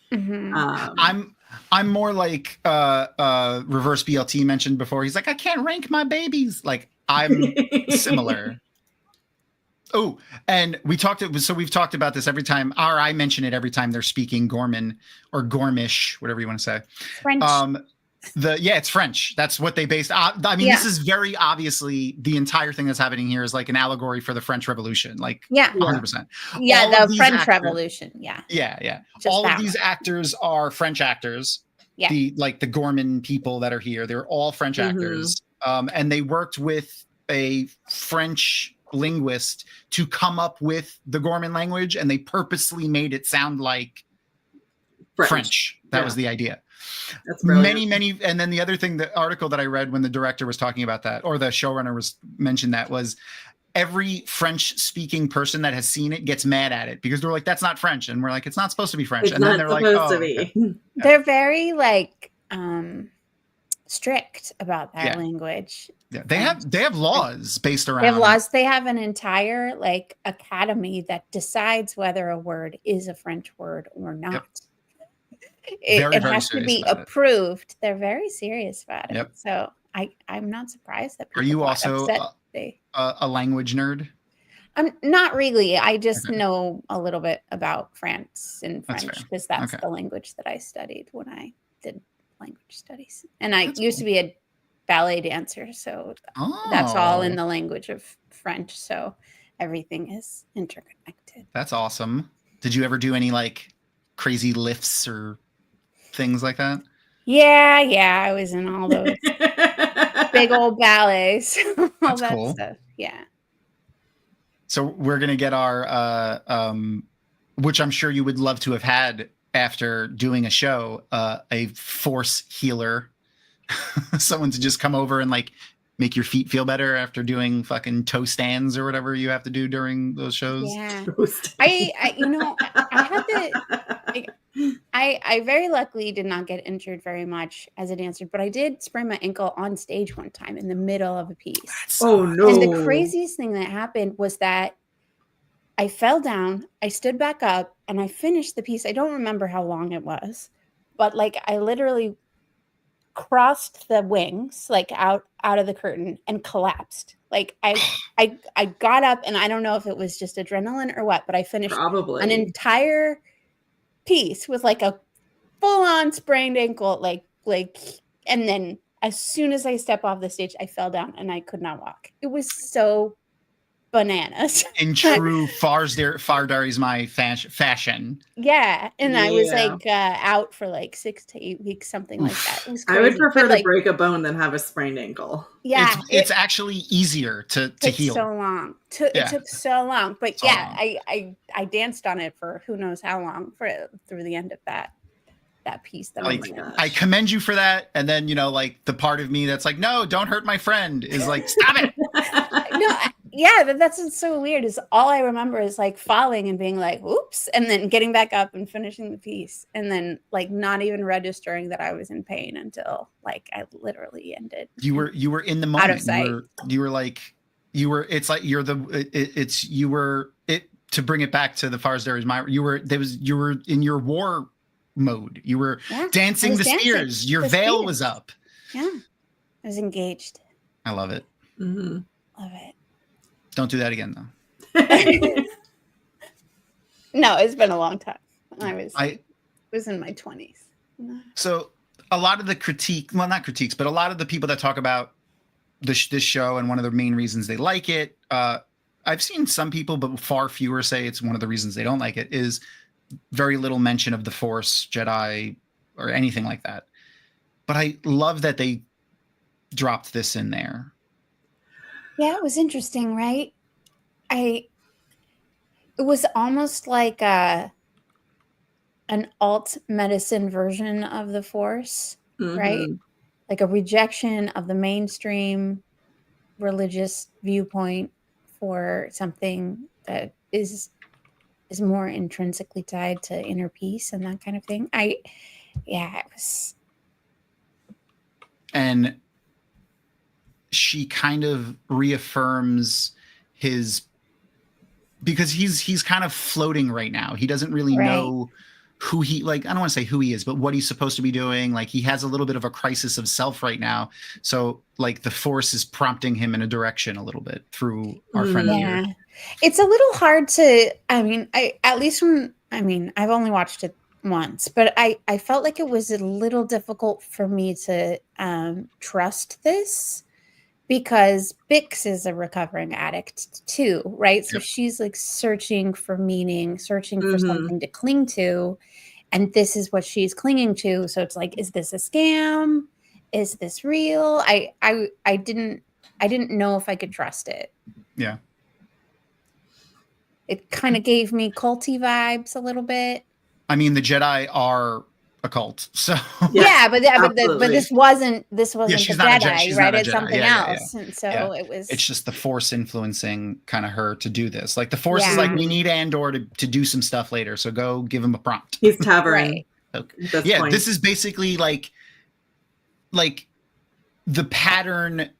I'm more like reverse BLT mentioned before. He's like, I can't rank my babies. Like I'm similar. Oh, and we've talked about this every time, or I mention it every time they're speaking Gorman or Gormish, whatever you want to say. French. It's French. That's what they based. I mean, this is very obviously the entire thing that's happening here is like an allegory for the French Revolution, like 100%. Yeah, the French Revolution. Yeah. Just all of these actors are French actors. Yeah. The Gorman people that are here, they're all French actors. And they worked with a French linguist to come up with the Gorman language, and they purposely made it sound like French. That was the idea. That's brilliant. Many. And then the other thing, the article that I read when the director was talking about that, or the showrunner was mentioned that, was every French speaking person that has seen it gets mad at it because they're like, that's not French. And we're like, it's not supposed to be French. And then they're like, oh, okay. They're very like strict about that language. Yeah, they have laws based around. They have laws. They have an entire like academy that decides whether a word is a French word or not. Yep. It has to be approved. They're very serious about it. So I'm not surprised that people are you also a language nerd? I'm not really. I just know a little bit about France and French because that's the language that I studied when I did language studies. And I used to be a ballet dancer, so that's all in the language of French. So everything is interconnected. That's awesome. Did you ever do any like crazy lifts or things like that? Yeah, I was in all those big old ballets. All that cool. Stuff. Yeah. So we're gonna get our which I'm sure you would love to have had after doing a show, a force healer. Someone to just come over and like make your feet feel better after doing fucking toe stands or whatever you have to do during those shows. Yeah. I had to I very luckily did not get injured very much as a dancer, but I did sprain my ankle on stage one time in the middle of a piece. Oh no. And the craziest thing that happened was that I fell down, I stood back up, and I finished the piece. I don't remember how long it was, but like I literally crossed the wings, like out of the curtain, and collapsed. Like I got up, and I don't know if it was just adrenaline or what, but I finished an entire piece with like a full-on sprained ankle, like, and then as soon as I step off the stage, I fell down and I could not walk. It was so bananas. In true Fardary's my fashion. Yeah. And I was like out for like 6 to 8 weeks, something like that. It was crazy. I would prefer to break a bone than have a sprained ankle. Yeah. It's actually easier to heal. So long. It took so long. But I danced on it for who knows how long through the end of that piece. I commend you for that. And then, like the part of me that's like, no, don't hurt my friend is like, stop it. No, yeah, that's so weird. Is all I remember is like falling and being like, oops, and then getting back up and finishing the piece, and then like not even registering that I was in pain until like I literally ended. You were in the moment. Out of sight. To bring it back to the Fardary's my you were in your war mode. You were dancing the spears. Your veil was up. Yeah, I was engaged. I love it. Mm-hmm. Love it. Don't do that again, though. No, it's been a long time. I was in my 20s. So a lot of the not critiques, but a lot of the people that talk about this show and one of the main reasons they like it, I've seen some people, but far fewer say it's one of the reasons they don't like it, is very little mention of the Force, Jedi, or anything like that. But I love that they dropped this in there. Yeah, it was interesting, right? It was almost like an alt medicine version of the Force, right? Like a rejection of the mainstream religious viewpoint for something that is more intrinsically tied to inner peace and that kind of thing. It was. And she kind of reaffirms because he's kind of floating right now. He doesn't really know who I don't want to say who he is, but what he's supposed to be doing. Like he has a little bit of a crisis of self right now. So like the Force is prompting him in a direction a little bit through our friend here. It's a little hard to, I've only watched it once, but I felt like it was a little difficult for me to trust this because Bix is a recovering addict too, right? So she's like searching for meaning, searching for something to cling to, and this is what she's clinging to. So it's like, is this a scam? Is this real? I didn't know if I could trust it. Yeah. It kind of gave me culty vibes a little bit. I mean, the Jedi are a cult, so yeah, but this wasn't the Jedi, right? It's something else, and so it was. It's just the Force influencing kind of her to do this. Like the Force is like, we need Andor to do some stuff later, so go give him a prompt. He's Tavern. Okay. This is basically like the pattern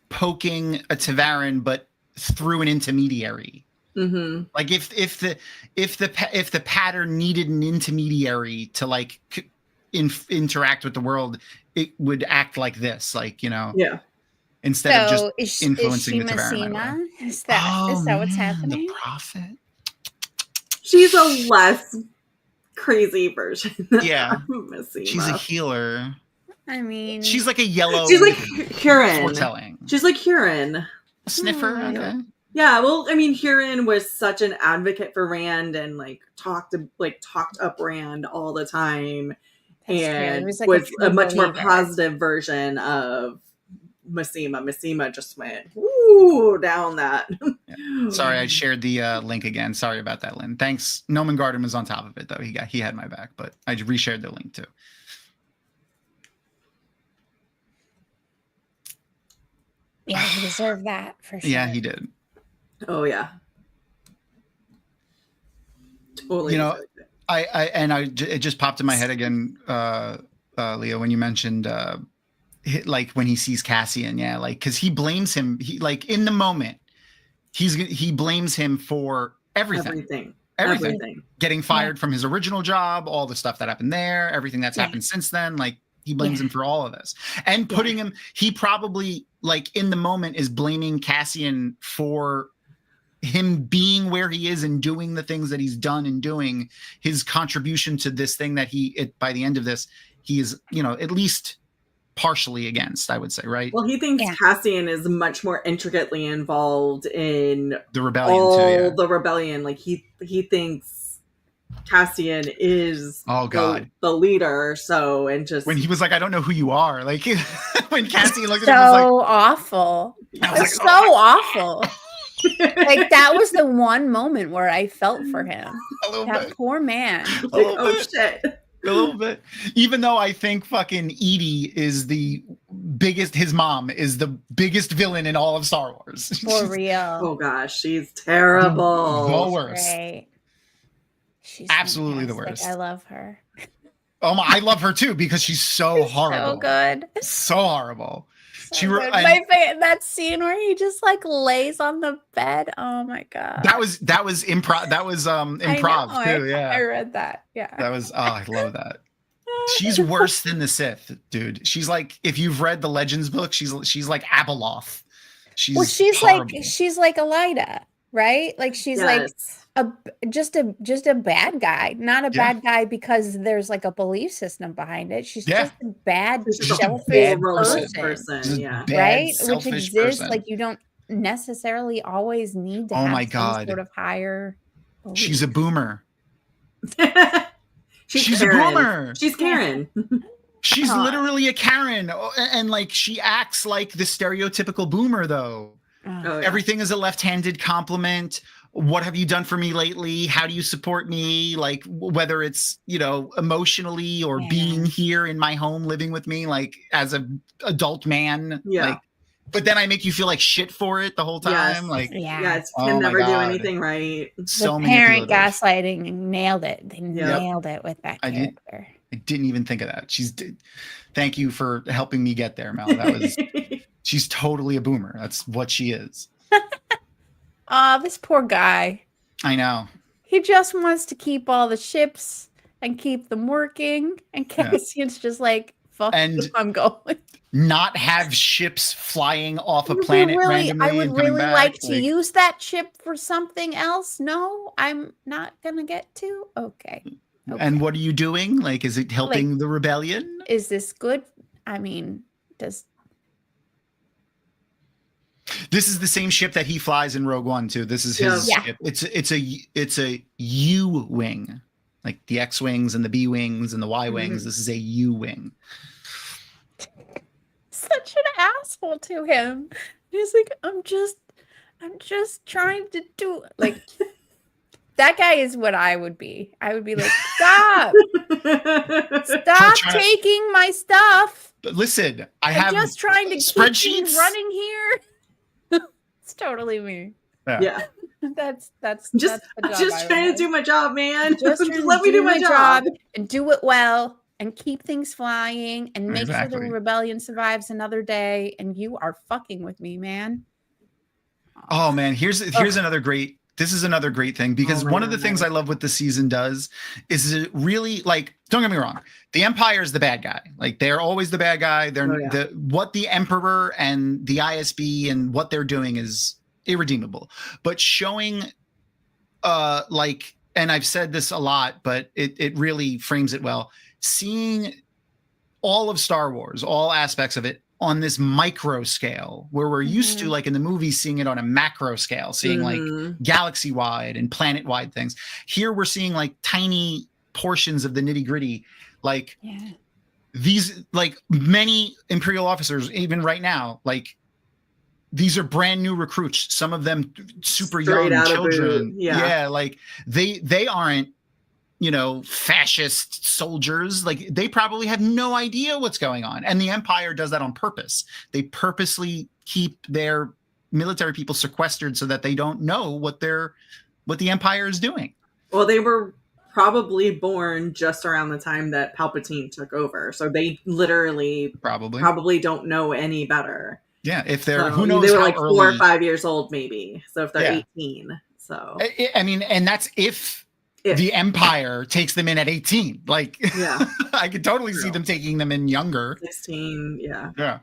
poking a Tavarin, but through an intermediary. Like if the pattern needed an intermediary to like interact with the world, it would act like this, like, you know, instead of just influencing the Tavarin. Right? Is that what's happening? The prophet. She's a less crazy version. Yeah, Masema. She's a healer. I mean, she's like a yellow. She's like Huron. Foretelling. She's like Huron. A sniffer. Okay. Yeah, well, I mean, Huron was such an advocate for Rand and like talked up Rand all the time. And was a much more positive version of Masema. Masema just went down that. Sorry, I shared the link again. Sorry about that, Lynn. Thanks. Noman Garden was on top of it though. He had my back, but I reshared the link too. Yeah, he deserved that for sure. Yeah, he did. Oh yeah. Totally. You know, it just popped in my head again, Leo, when you mentioned like when he sees Cassian, like, because he blames him. He like in the moment, he blames him for everything. Getting fired from his original job, all the stuff that happened there, everything that's happened since then. Like he blames him for all of this and putting him. He probably like in the moment is blaming Cassian for him being where he is and doing the things that he's done and doing his contribution to this thing that by the end of this, he is, you know, at least partially against, I would say, right? Well, he thinks Cassian is much more intricately involved in the rebellion the rebellion. Like he thinks Cassian is the leader. So, and just when he was like, I don't know who you are. Like when Cassian looked at him, it was like, awful. It's so awful. Like that was the one moment where I felt for him. That poor man. Shit. A little bit. Even though I think fucking Edie is the biggest, his mom is the biggest villain in all of Star Wars. For real. Oh gosh, she's terrible. The worst. She's absolutely fantastic. The worst. I love her. Oh my, I love her too because she's so horrible. So good. So horrible. That scene where he just like lays on the bed. Oh my god. That was improv. That was improv too. Yeah. I read that. Yeah. That was I love that. She's worse than the Sith, dude. She's like, if you've read the Legends book, she's like Abeloth. She's horrible. she's like Elida, right? Like she's like just a bad guy, not a bad guy because there's like a belief system behind it. She's just a bad, selfish person. Yeah. Right? Which exists. Like you don't necessarily always need to have some sort of higher belief. She's a boomer. She's a boomer. She's Karen. She's literally a Karen, and like she acts like the stereotypical boomer though. Everything is a left-handed compliment. What have you done for me lately? How do you support me? Like whether it's, you know, emotionally or being here in my home, living with me, like as an adult man. Yeah. Like, but then I make you feel like shit for it the whole time. Yes. Like, it's can never do anything right. So the parent gaslighting nailed it. They nailed it with that character. I didn't even think of that. Thank you for helping me get there, Mel. That was, she's totally a boomer. That's what she is. This poor guy. I know. He just wants to keep all the ships and keep them working. And Cassian's just like, fuck you, I'm going. Not have ships flying off a planet randomly. I would really like to use that ship for something else. No, I'm not going to get to. Okay. Okay. And what are you doing? Like, is it helping the rebellion? Is this good? I mean, this is the same ship that he flies in Rogue One too. This is his ship. It's a U-wing, like the X-wings and the B-wings and the Y-wings. This is a U-wing. Such an asshole to him. He's like, I'm just trying to do, like, that guy is what I would be. I would be like, stop taking my stuff. But listen, I'm just trying to keep things running here. It's totally me. Yeah. That's just trying to do my job, man. Just let me do my job and do it well and keep things flying and make sure the rebellion survives another day. And you are fucking with me, man. Oh man, here's another great. This is another great thing, because one of the things I love what the season does is it really, like, don't get me wrong, the Empire is the bad guy. Like, they're always the bad guy. They're what the Emperor and the ISB and what they're doing is irredeemable. But showing, like, and I've said this a lot, but it really frames it well. Seeing all of Star Wars, all aspects of it, on this micro scale, where we're used to, like in the movies, seeing it on a macro scale, seeing like galaxy wide and planet wide things. Here we're seeing like tiny portions of the nitty gritty. Like these, like many Imperial officers, even right now, like these are brand new recruits. Some of them super young children. Yeah. Like they aren't, fascist soldiers. Like, they probably have no idea what's going on. And the Empire does that on purpose. They purposely keep their military people sequestered so that they don't know what the Empire is doing. Well, they were probably born just around the time that Palpatine took over. So they literally probably don't know any better. Yeah. If they're, who knows, they were like 4 or 5 years old, maybe. So if they're 18, so. I mean, and that's if the Empire takes them in at 18. Like, I could totally see them taking them in younger. 16, yeah.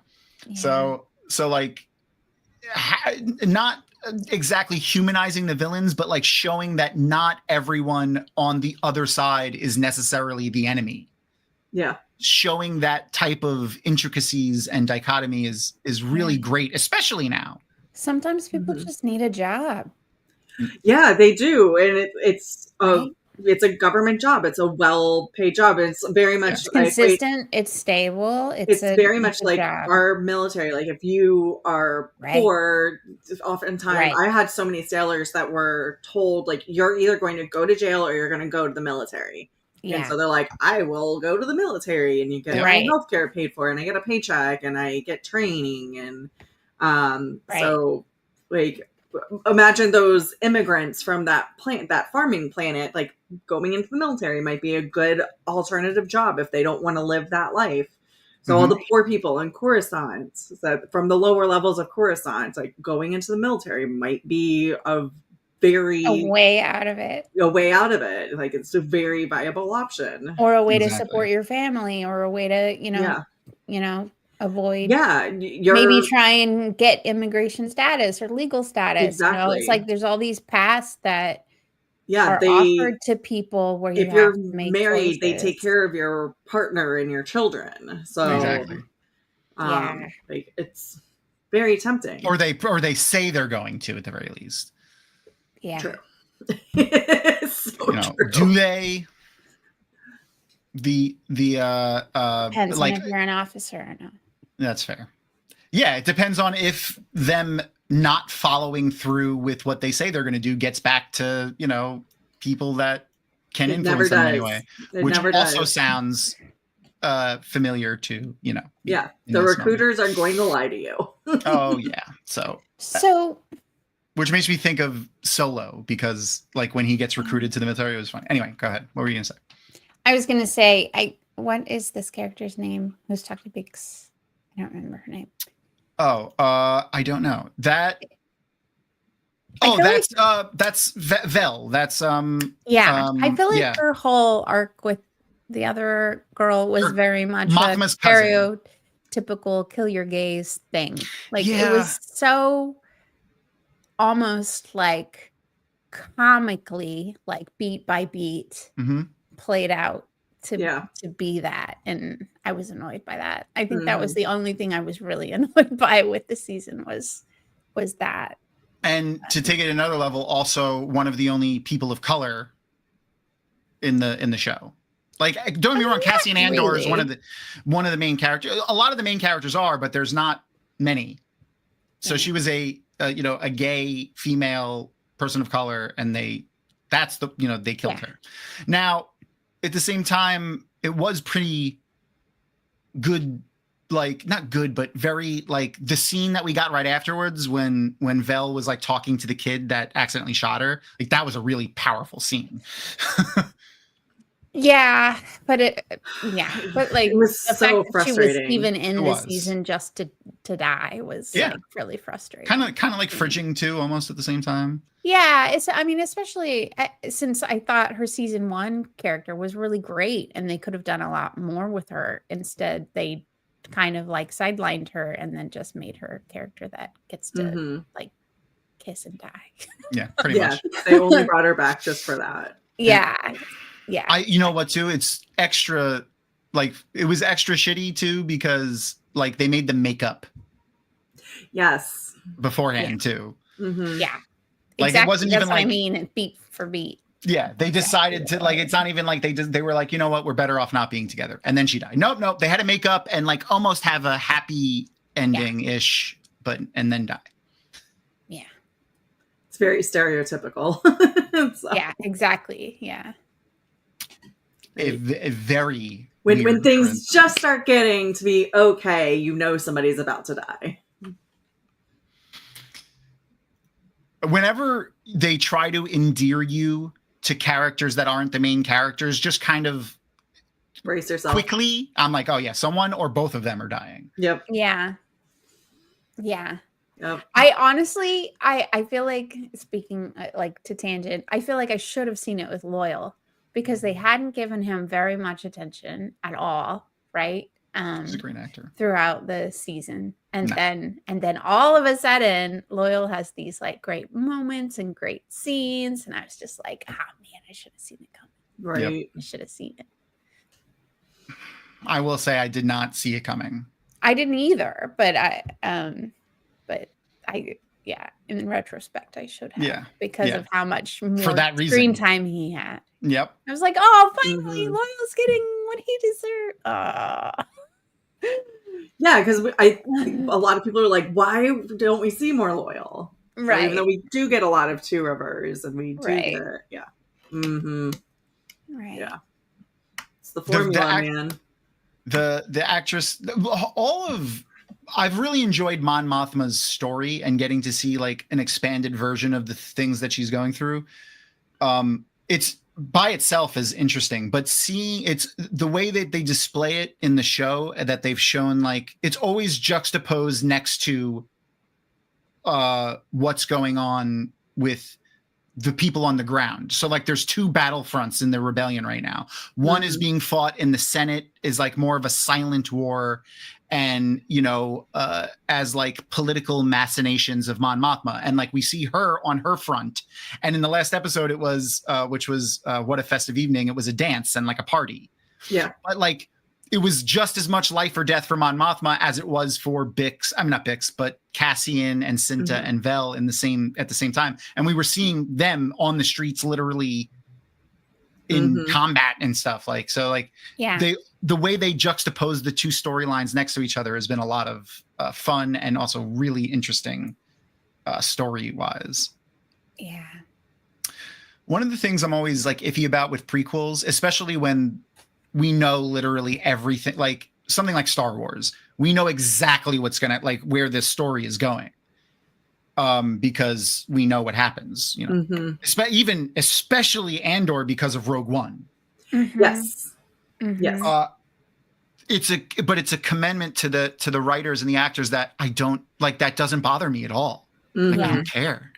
So like, not exactly humanizing the villains, but like showing that not everyone on the other side is necessarily the enemy. Yeah. Showing that type of intricacies and dichotomy is really great, especially now. Sometimes people just need a job. Yeah, they do, and it's a government job. It's a well-paid job. It's very much consistent. It's stable. It's very much like our military. Like, if you are poor, oftentimes I had so many sailors that were told, like, you're either going to go to jail or you're going to go to the military. Yeah. And so they're like, I will go to the military, and you get my healthcare paid for, and I get a paycheck, and I get training, and so like. Imagine those immigrants from that farming planet, like going into the military might be a good alternative job if they don't want to live that life. So all the poor people in Coruscant, from the lower levels of Coruscant, like going into the military might be a way out of it. Like, it's a very viable option, or a way to support your family, or a way to, avoid maybe try and get immigration status or legal status. Exactly. It's like there's all these paths that are offered to people where if you're married, they take care of your partner and your children. So like, it's very tempting. Or they say they're going to, at the very least. Yeah. True. True. Do they? Depends on if you're an officer or not. That's fair. Yeah, it depends on if them not following through with what they say they're going to do gets back to, people that can influence them anyway. Which also sounds familiar to, Yeah, the recruiters are going to lie to you. Oh, yeah. So which makes me think of Solo, because like when he gets recruited to the military, it was fun. Anyway, go ahead. What were you going to say? I was going to say, what is this character's name? Who's Tucky Bix? I don't remember her name. Oh, I don't know. That's Vel. That's I feel like her whole arc with the other girl was very much Mothma's a stereotypical kill your gaze thing. Like, it was so almost like comically, like beat by beat, played out to be that, and I was annoyed by that. I think that was the only thing I was really annoyed by with the season was that. And to take it another level, also one of the only people of color in the show. Like, don't get me wrong, Cassian Andor is one of the main characters. A lot of the main characters are, but there's not many. So she was a gay female person of color, and they killed her. Now, at the same time, it was pretty good, like not good, but very like the scene that we got right afterwards when Vel was like talking to the kid that accidentally shot her. Like that was a really powerful scene. Yeah, but like it was the so fact frustrating. That she was even in the season just to die was like really frustrating. Kind of like fridging too, almost at the same time. Yeah, especially since I thought her season 1 character was really great, and they could have done a lot more with her. Instead, they kind of like sidelined her and then just made her a character that gets to like kiss and die. Yeah, pretty much. They only brought her back just for that. Yeah. You know what too? It's extra, like it was extra shitty too because like they made the makeup. Yes. Beforehand too. Mm-hmm. Yeah. Like exactly. it wasn't That's even what like I mean, beat for beat. Yeah, they decided to like. It's not even like they were like, you know what, we're better off not being together. And then she died. Nope. They had to make up and like almost have a happy ending ish, and then die. Yeah, it's very stereotypical. So. Yeah, exactly. Yeah. A very when things just start getting to be okay, you know somebody's about to die. Whenever they try to endear you to characters that aren't the main characters, just kind of brace yourself quickly. I'm like, oh yeah, someone or both of them are dying. Yep. Yeah. Yep. I honestly, I feel like, speaking like to tangent, I feel like I should have seen it with Loyal because they hadn't given him very much attention at all, right? He's a great actor throughout the season, and then all of a sudden, Loyal has these like great moments and great scenes, and I was just like, oh man, I should have seen it coming. Right, yep. I should have seen it. I will say I did not see it coming. I didn't either, but in retrospect, I should have, because of how much more for that reason screen time he had. Yep. I was like, oh, finally, Loyal's getting what he deserved. Yeah, because a lot of people are like, why don't we see more Loyal? Right. So even though we do get a lot of Two Rivers, and we do get, Right. Yeah. It's the formula, man. The actress, I've really enjoyed Mon Mothma's story and getting to see like an expanded version of the things that she's going through. It's by itself is interesting, but seeing it's the way that they display it in the show, that they've shown, like it's always juxtaposed next to what's going on with the people on the ground. So like there's two battlefronts in the rebellion right now. One is being fought in the Senate, is like more of a silent war, and as like political machinations of Mon Mothma, and like we see her on her front. And in the last episode, it was which was What a Festive Evening, it was a dance and like a party. Yeah, but like it was just as much life or death for Mon Mothma as it was for Bix. I'm not Bix, but Cassian and Cinta and Vel at the same time. And we were seeing them on the streets, literally in combat and stuff. Like, so like, the way they juxtapose the two storylines next to each other has been a lot of fun and also really interesting story wise. Yeah. One of the things I'm always like iffy about with prequels, especially when we know literally everything, like something like Star Wars, we know exactly what's going to, like where this story is going. Because we know what happens, especially Andor because of Rogue One. Yes. Yes. It's a commendment to the writers and the actors that I don't like, that doesn't bother me at all. Like, I don't care.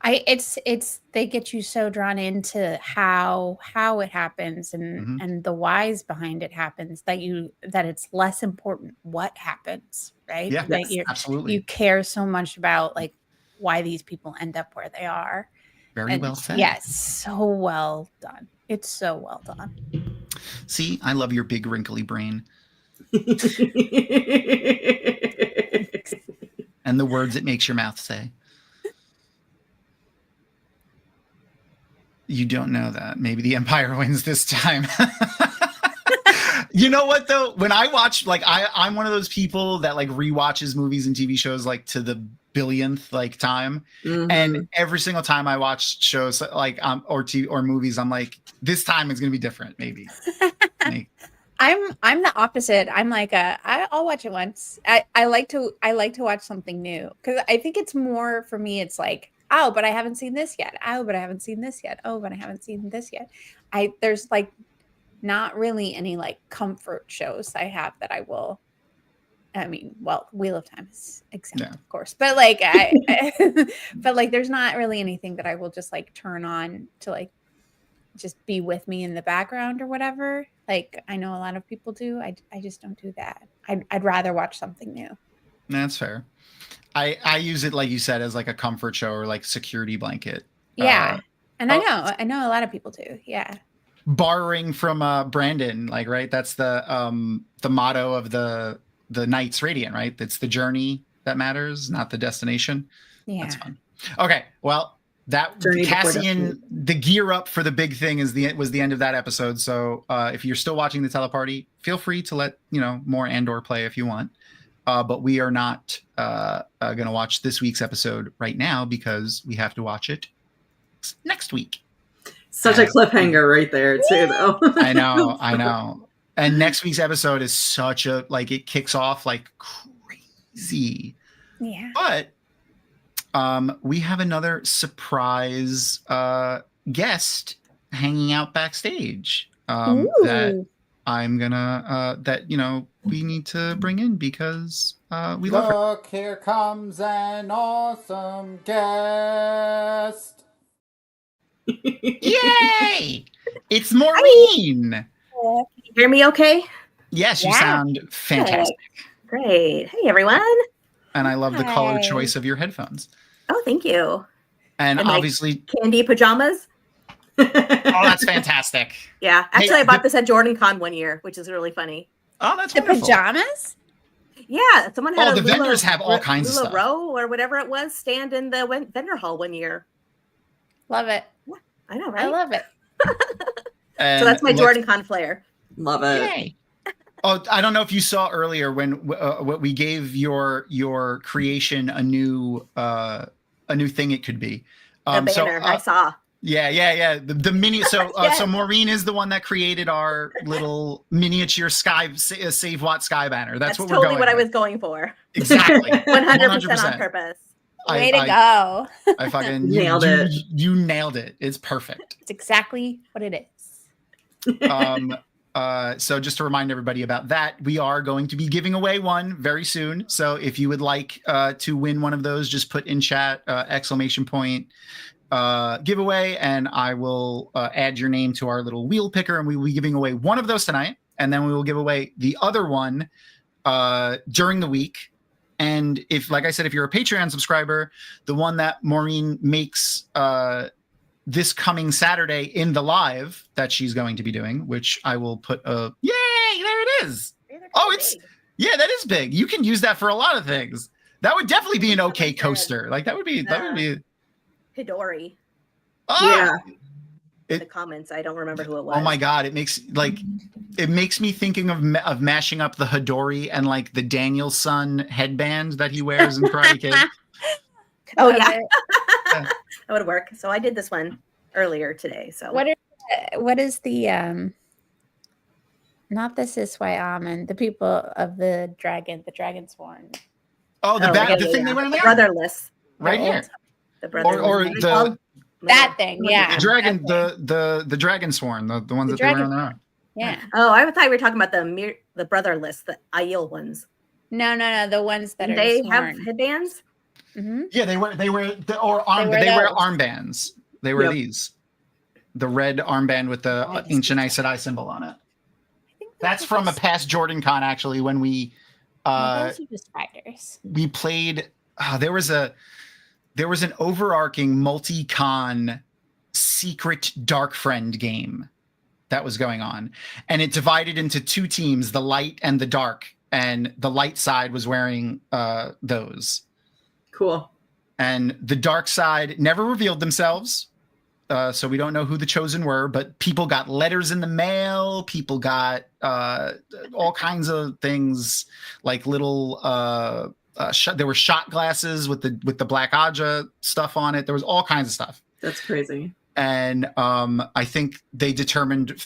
They get you so drawn into how it happens and the whys behind it happens that it's less important what happens, right? Yeah, absolutely. You care so much about like why these people end up where they are. Very well said. Yes, so well done. It's so well done. See, I love your big wrinkly brain. And the words it makes your mouth say. You don't know that. Maybe the Empire wins this time. You know what though? When I watch, like, I'm one of those people that like rewatches movies and TV shows like to the billionth like time, and every single time I watch shows like or movies, I'm like, this time is gonna be different. Maybe. I'm the opposite. I'm like I'll watch it once. I like to watch something new because I think it's more for me. It's like, oh, but I haven't seen this yet. Oh, but I haven't seen this yet. Oh, but I haven't seen this yet. There's like not really any like comfort shows I have that I will. I mean, well, Wheel of Time is exempt, of course, but like but like there's not really anything that I will just like turn on to like just be with me in the background or whatever. Like I know a lot of people do. I just don't do that. I'd rather watch something new. That's fair. I use it, like you said, as like a comfort show or like security blanket. Yeah. And I know a lot of people do. Yeah. Borrowing from Brandon, like, right? That's the motto of the Knights Radiant, right? It's the journey that matters, not the destination. Yeah. That's fun. Okay. Well, that Cassian, the gear up for the big thing was the end of that episode. So if you're still watching the teleparty, feel free to let more Andor play if you want. But we are not going to watch this week's episode right now because we have to watch it next week. Such a cliffhanger right there too, though. I know. And next week's episode is such a, like, it kicks off like crazy. Yeah. But we have another surprise guest hanging out backstage that I'm gonna we need to bring in because we love her. Look, here comes an awesome guest. Yay! It's Maureen. Can you hear me okay? Yes, you sound fantastic. Great. Hey, everyone. And I love the color choice of your headphones. Oh, thank you. And obviously candy pajamas. Oh, that's fantastic. Yeah. Actually, I bought this at Jordan Con one year, which is really funny. Oh, that's the wonderful. Pajamas? Yeah. Someone had the vendors have all kinds of stuff. Row or whatever it was stand in the vendor hall one year. Love it. Yeah, I know, right? I love it. So that's my Jordan Con flair. Love it. Yay. Oh, I don't know if you saw earlier when we gave your creation a new thing it could be. The banner I saw. Yeah. The mini. So so Maureen is the one that created our little miniature Save WoT Sky banner. That's what totally we're going what with. I was going for. Exactly. 100% on purpose. Way to go. I fucking nailed it. You nailed it. It's perfect. It's exactly what it is. So just to remind everybody about that, we are going to be giving away one very soon. So if you would like to win one of those, just put in chat ! Giveaway, and I will add your name to our little wheel picker, and we will be giving away one of those tonight, and then we will give away the other one during the week. And if, like I said, if you're a Patreon subscriber, the one that Maureen makes this coming Saturday in the live that she's going to be doing, which I will put yay, there it is. Oh, that is big. You can use that for a lot of things. That would definitely be an okay coaster. Like that would be Hidori. Oh, Yeah. The comments, I don't remember who it was. Oh my god, it makes me thinking of mashing up the Hidori and like the Daniel-san headband that he wears in Karate Kid. Oh yeah. That would work. So I did this one earlier today. So what is the not the Siswai almond, the people of the dragon sworn. Oh, the thing they wear in the brotherless. Right here. The brotherless. Or the that thing, yeah. The dragon, the dragon sworn, the ones that they wear on their arm. Yeah. Oh, I thought we were talking about the brotherless, the Aiel ones. No, the ones that are they sworn. have headbands. Mm-hmm. Yeah, they wear armbands. They wear these, the red armband with the ancient Aes Sedai symbol on it. That's from a past Jordan Con, actually, when we those are just spiders. We played. There was an overarching multi-con secret Dark Friend game that was going on, and it divided into two teams, the light and the dark, and the light side was wearing those. Cool. And the dark side never revealed themselves. So we don't know who the chosen were, but people got letters in the mail. People got all kinds of things, like little. There were shot glasses with the Black Aja stuff on it. There was all kinds of stuff. That's crazy. And I think they determined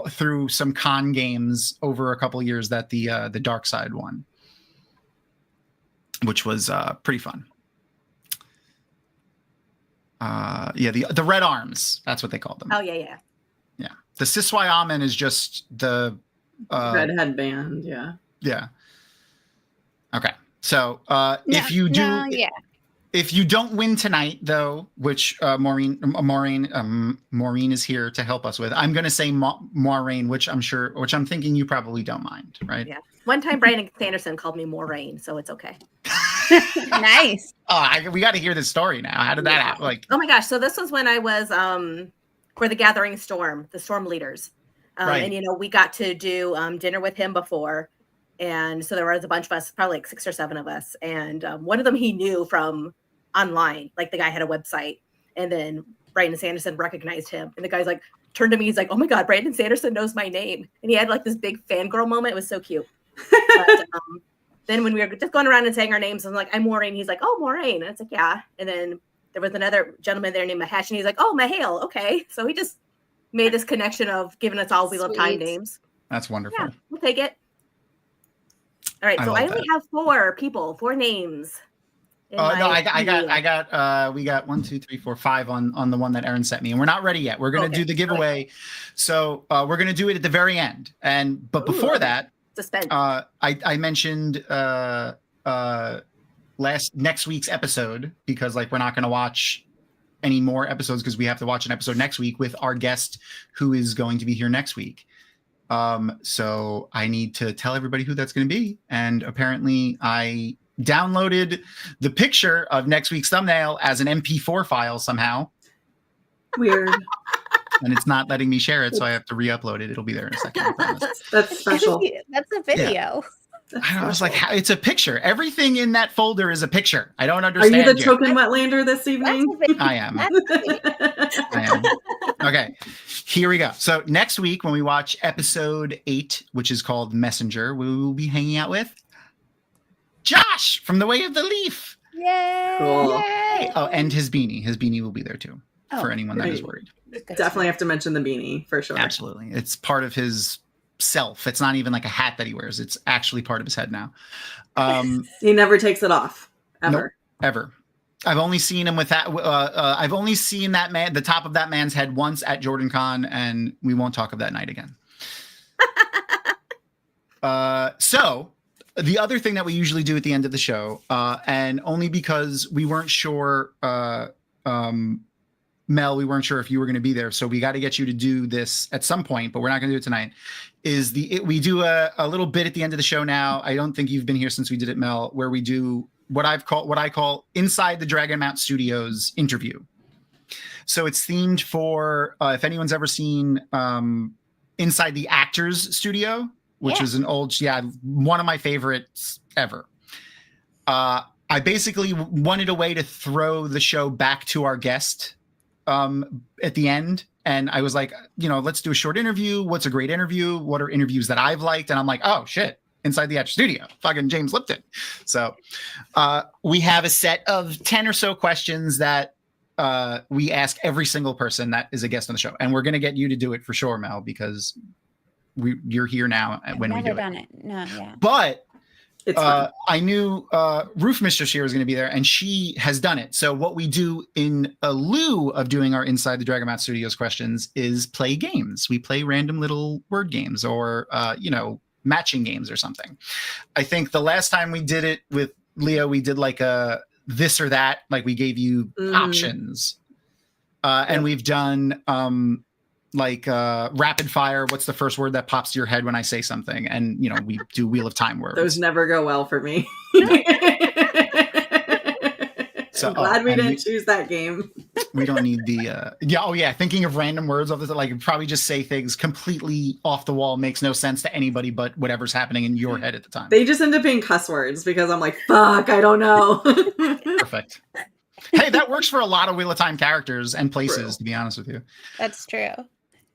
through some con games over a couple of years that the dark side won, which was pretty fun. The red arms, that's what they called them. Oh yeah. The Siswayamen is just the red headband. Yeah. Okay. So if you don't win tonight, though, which Maureen is here to help us with, I'm going to say Maureen, which I'm thinking you probably don't mind, right? Yeah. One time, Brandon Sanderson called me Maureen, so it's okay. Nice. We got to hear this story now. How did that happen? Like, oh my gosh! So this was when I was for the Gathering Storm, the Storm Leaders, right. And we got to do dinner with him before, and so there was a bunch of us, probably like 6 or 7 of us, and one of them he knew from online, like the guy had a website, and then Brandon Sanderson recognized him, and the guy's like turned to me, he's like, "Oh my God, Brandon Sanderson knows my name," and he had like this big fangirl moment. It was so cute. But, then when we were just going around and saying our names, I'm like, "I'm Maureen." He's like, "Oh, Maureen." And it's like, "Yeah." And then there was another gentleman there named Mahesh, and he's like, "Oh, Mahale." Okay. So he just made this connection of giving us all Wheel of Time names. That's wonderful. Yeah, we'll take it. All right. So I only have 4 names. We got 1, 2, 3, 4, 5 on the one that Erin sent me, and we're not ready yet. We're going to do the giveaway. Okay. So we're going to do it at the very end. But before that, suspense. I mentioned next week's episode, because we're not going to watch any more episodes because we have to watch an episode next week with our guest who is going to be here next week. So I need to tell everybody who that's going to be. And apparently I downloaded the picture of next week's thumbnail as an MP4 file somehow. Weird. And it's not letting me share it, so I have to re-upload it. It'll be there in a second, I promise. That's special. That's a video. Yeah. I was like, it's a picture. Everything in that folder is a picture. I don't understand. Are you the token wetlander this evening? I am. Okay, here we go. So next week, when we watch episode 8, which is called Messenger, we will be hanging out with Josh from The Way of the Leaf. Yay! Cool. Yay! Oh, and his beanie. His beanie will be there too, for anyone that is worried. Definitely have to mention the beanie for sure. Absolutely. It's part of his self. It's not even like a hat that he wears. It's actually part of his head now. He never takes it off ever. Nope, ever. I've only seen him with that. I've only seen that man, the top of that man's head, once at Jordan Con, and we won't talk of that night again. So the other thing that we usually do at the end of the show, and only because we weren't sure, Mel, we weren't sure if you were going to be there, so we got to get you to do this at some point, but we're not going to do it tonight. We do a little bit at the end of the show now. I don't think you've been here since we did it, Mel, where we do what I call Inside the Dragonmount Studios interview. So it's themed for if anyone's ever seen Inside the Actors Studio, which is an old, one of my favorites ever. I basically wanted a way to throw the show back to our guest at the end. And I was like, let's do a short interview. What's a great interview? What are interviews that I've liked? And I'm like, oh shit, Inside the Actors Studio, fucking James Lipton. So we have a set of 10 or so questions that we ask every single person that is a guest on the show. And we're going to get you to do it for sure, Mel, because you're here now when we do it. Never done it. No, yeah. But I knew Roof Mistress here was going to be there, and she has done it. So what we do in lieu of doing our Inside the Dragonmount Studios questions is play games. We play random little word games or, matching games or something. I think the last time we did it with Leo, we did like a this or that, like we gave you options. And we've done rapid fire. What's the first word that pops to your head when I say something? And, we do Wheel of Time words. Those never go well for me. So, I'm glad we didn't choose that game. We don't need the thinking of random words off the like probably just say things completely off the wall, makes no sense to anybody but whatever's happening in your head at the time. They just end up being cuss words because I'm like, fuck, I don't know. Perfect. Hey, that works for a lot of Wheel of Time characters and places, True. to be honest with you. That's true.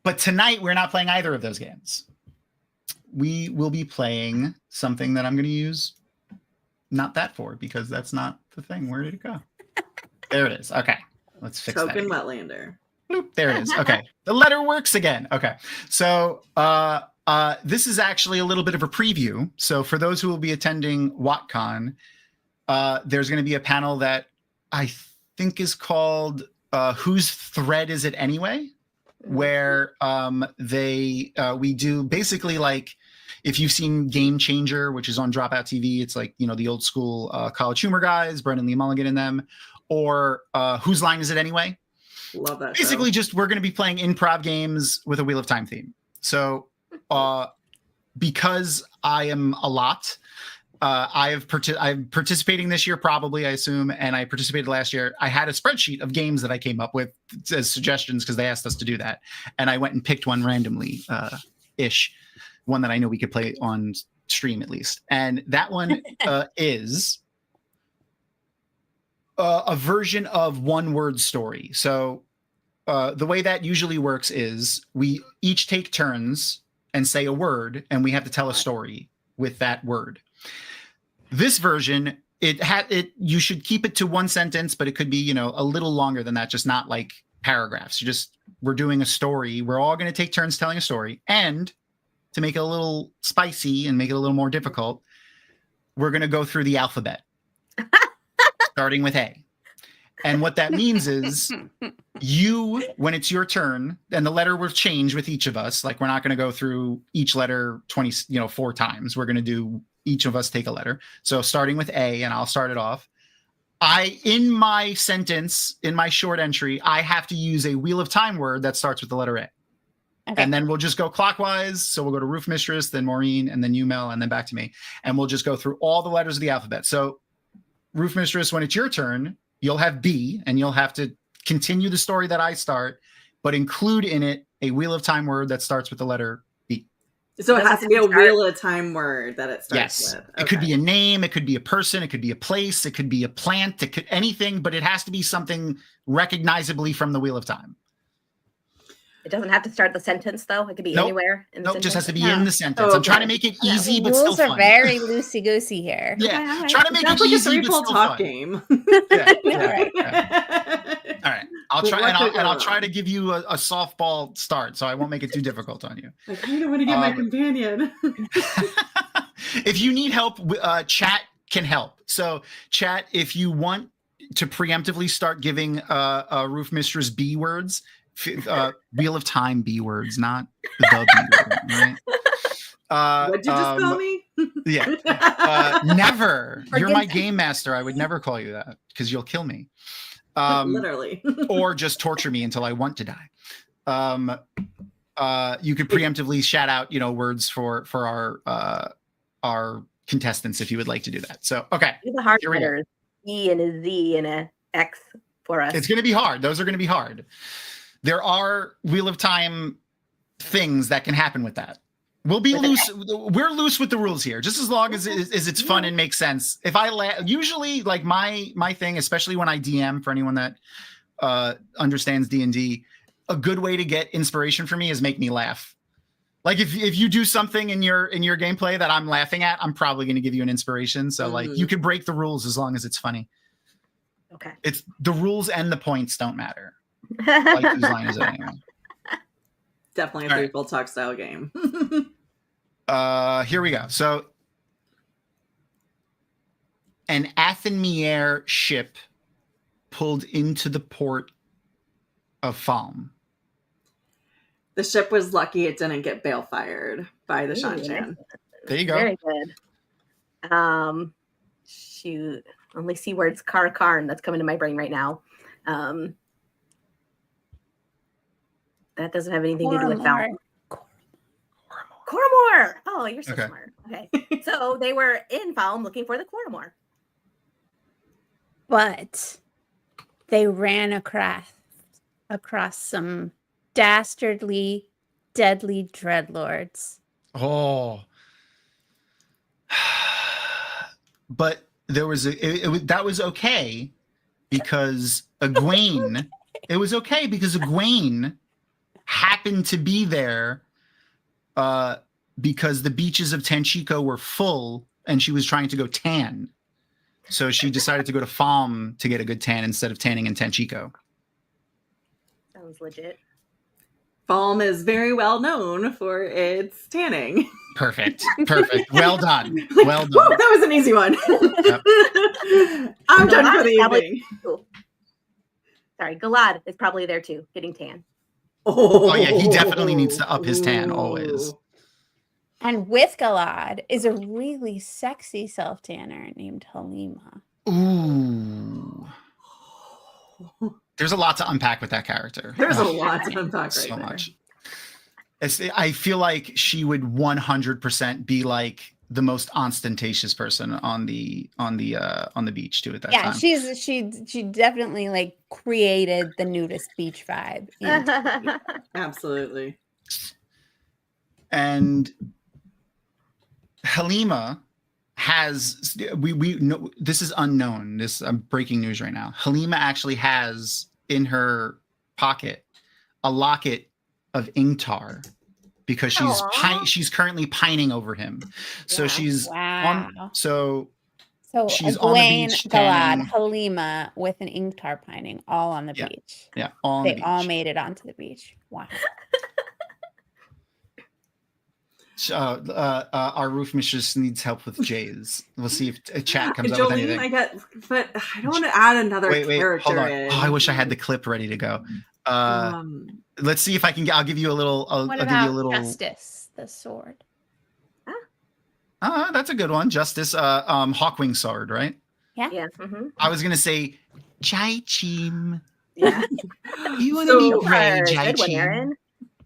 But tonight we're not playing either of those games. We will be playing something that I'm going to use not that for, because that's not the thing. Where did it go? There it is. Okay. Let's fix that. Token Wetlander. Bloop, there it is. Okay. The letter works again. Okay. So this is actually a little bit of a preview. So for those who will be attending WoTCon, there's going to be a panel that I think is called Whose Thread Is It Anyway? Where we do basically like, if you've seen Game Changer, which is on Dropout TV, it's like, you know, the old school College Humor guys, Brendan Lee Mulligan and them, or Whose Line Is It Anyway? Love that. Basically, show. just we're going to be playing improv games with a Wheel of Time theme. So because I am a lot, I'm participating this year, probably, I assume, and I participated last year. I had a spreadsheet of games that I came up with as suggestions because they asked us to do that. And I went and picked one randomly, one that I know we could play on stream at least. And that one is a version of one word story. So the way that usually works is we each take turns and say a word, and we have to tell a story with that word. This version, you should keep it to one sentence, but it could be, you know, a little longer than that, just not like paragraphs. We're doing a story. We're all going to take turns telling a story. And to make it a little spicy and make it a little more difficult, we're going to go through the alphabet, starting with A. And what that means is when it's your turn, and the letter will change with each of us. Like, we're not going to go through each letter 4 times. We're going to do each of us take a letter. So starting with A, and I'll start it off. In my sentence, in my short entry, I have to use a Wheel of Time word that starts with the letter A. Okay. And then we'll just go clockwise. So we'll go to Roof Mistress, then Maureen, and then you, Mel, and then back to me. And we'll just go through all the letters of the alphabet. So Roof Mistress, when it's your turn, you'll have B, and you'll have to continue the story that I start, but include in it a Wheel of Time word that starts with the letter B. So it has to be a Wheel of Time word that it starts with. Okay. It could be a name, it could be a person, it could be a place, it could be a plant, it could anything, but it has to be something recognizably from the Wheel of Time. It doesn't have to start the sentence, though. It could be anywhere in the sentence. Just has to be in the sentence. I'm trying to make it easy, but rules still fun. Rules are very loosey-goosey here. Yeah, try to make it easy, but still talk fun. Game. Right. All right, I'll try to give you a softball start, so I won't make it too difficult on you. Like, I don't want to get my companion. If you need help, chat can help. So, chat, if you want to preemptively start giving Roof Mistress B words. Wheel of Time B words, not the B word, right? What'd you just call me? Yeah. Never. You're my game master. I would never call you that because you'll kill me. Literally. Or just torture me until I want to die. You could preemptively shout out, words for our contestants if you would like to do that. So, okay. Do the hard letters, E and a Z and a X for us. It's going to be hard. Those are going to be hard. There are Wheel of Time things that can happen with that. We'll be loose. We're loose with the rules here, just as long as it's fun and makes sense. If usually like my thing, especially when I DM for anyone that understands D&D, a good way to get inspiration for me is make me laugh. Like if you do something in your gameplay that I'm laughing at, I'm probably going to give you an inspiration. So like you can break the rules as long as it's funny. Okay. It's the rules and the points don't matter. Like, whose line is it anyway? Definitely a ThreeFoldTalk style game. Here we go. So, an Athenmere ship pulled into the port of Falm. The ship was lucky it didn't get bale-fired by the Shanshan. There you go. Very good. Shoot. Only see words Karn that's coming to my brain right now. That doesn't have anything to do with Falm. Cormor. Oh, you're so smart. Okay. So they were in Falm looking for the Cormor. But they ran across some dastardly, deadly dreadlords. Oh. But there was that was okay because Egwene. It was okay because Egwene happened to be there because the beaches of Tanchico were full and she was trying to go tan. So she decided to go to Falm to get a good tan instead of tanning in Tanchico. Sounds legit. Falm is very well known for its tanning. Perfect. Well done. Like, Well done. whoa, that was an easy one. Yep. I'm done for the evening. Sorry, Galad is probably there too, getting tan. Oh yeah, he definitely needs to up his tan always. And with Galad is a really sexy self-tanner named Halima. Ooh. There's a lot to unpack with that character. There's a lot to unpack right so there. much. I feel like she would 100% be like the most ostentatious person on the beach too at that time. She definitely like created the nudist beach vibe. Absolutely. And Halima has we know this is unknown. I'm breaking news right now. Halima actually has in her pocket a locket of Ingtar because she's currently pining over him. So Yeah. she's So she's Egwene, on the beach. Galad, Halima with an Ingtar pining all on the beach. Yeah, all on the beach. They all made it onto the beach. Wow. Our roof mistress needs help with Jays. We'll see if a chat comes up with anything. But I don't want to add another character hold on. in. Oh, I wish I had the clip ready to go. Let's see if I can. I'll give you a little. I'll give you a little. Justice, the sword. That's a good one. Justice, Hawkwing sword, right? Yeah. Yeah. Mm-hmm. I was gonna say Chai Chim. Yeah. You want to be gray, Good Chai one, Chim? Aaron.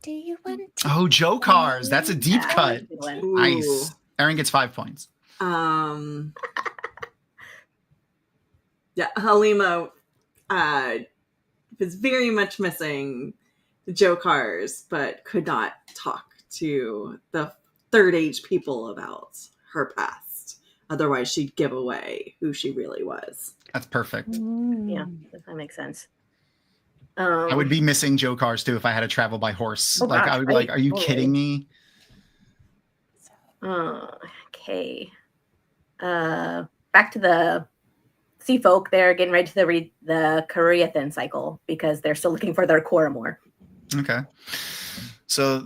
Do you want to? Oh, Jokars. That's a deep cut. Good one. Ooh. Nice. Aaron gets 5 points. Yeah, Halima is very much missing the Jokars, but could not talk to the Third Age people about her past. Otherwise, she'd give away who she really was. That's perfect. Yeah, that makes sense. I would be missing Jokars too if I had to travel by horse. Oh, like gosh, I would be like, right. "Are you Totally. kidding me?" Okay. Back to the sea folk. They're getting ready to read the Koreathan cycle because they're still looking for their Koramor. Okay. So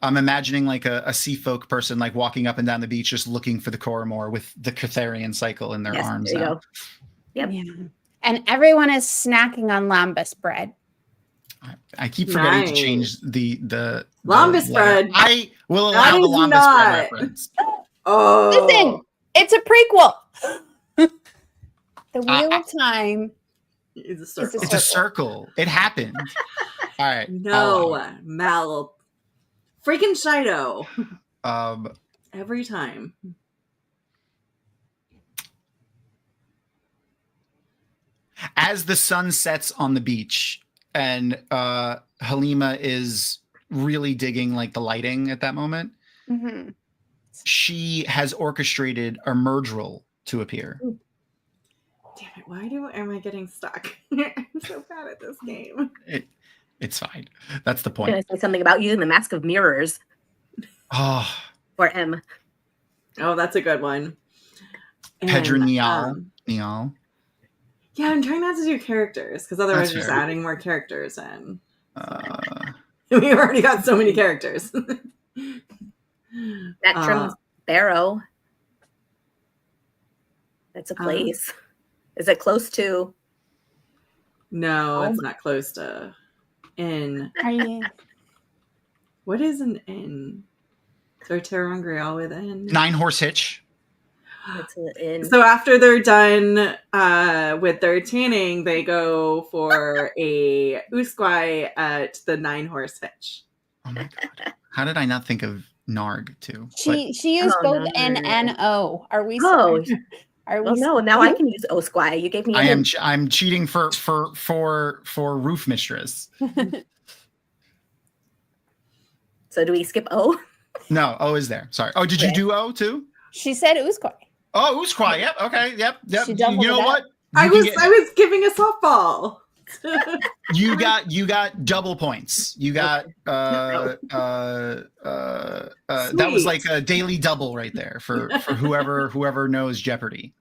I'm imagining like a sea folk person like walking up and down the beach just looking for the Koramor with the Catharian cycle in their arms there you now. go. Yep. Yeah. And everyone is snacking on lambus bread. I keep forgetting to change the Lambus bread. I will That allow the is lambus not- bread reference. Oh, Listen, it's a prequel. The Wheel of Time. it's a It's circle. It's a circle. It happened. All right. No, Mal. Freaking Shido. Um, Every time. as the sun sets on the beach and Halima is really digging like the lighting at that moment, Mm-hmm. she has orchestrated a Murdril to appear. Damn it, why am I getting stuck? I'm so bad at this game. It's fine. That's the I'm point. going to say something about using the Mask of Mirrors Oh, for M. Oh, that's a good one. Pedro Nial. Yeah, I'm trying not to do characters because otherwise That's we're just fair. adding more characters in. Uh, We already got so many characters. Natrum Barrow. That's a place. Is it close to? No, it's not close to N. Are you? What is an N? Is there Terrangreal with N? 9 Horse Hitch. It's in. So after they're done with their tanning, they go for a usquai at the 9 Horse Hitch. Oh my god. How did I not think of Narg too? She used Oh, both no. N and O. Are we? Oh, Are we? Oh no! Now I can use Osquai. You gave me. I'm cheating for Roof Mistress. So do we skip O? No, O is there. Sorry. Oh, did you do O too? She said Usquai. Oh, Usquai. Yep. Okay. Yep. She You doubled know it what? up. I was giving a softball. You got double points. You got that was like a daily double right there for whoever knows Jeopardy.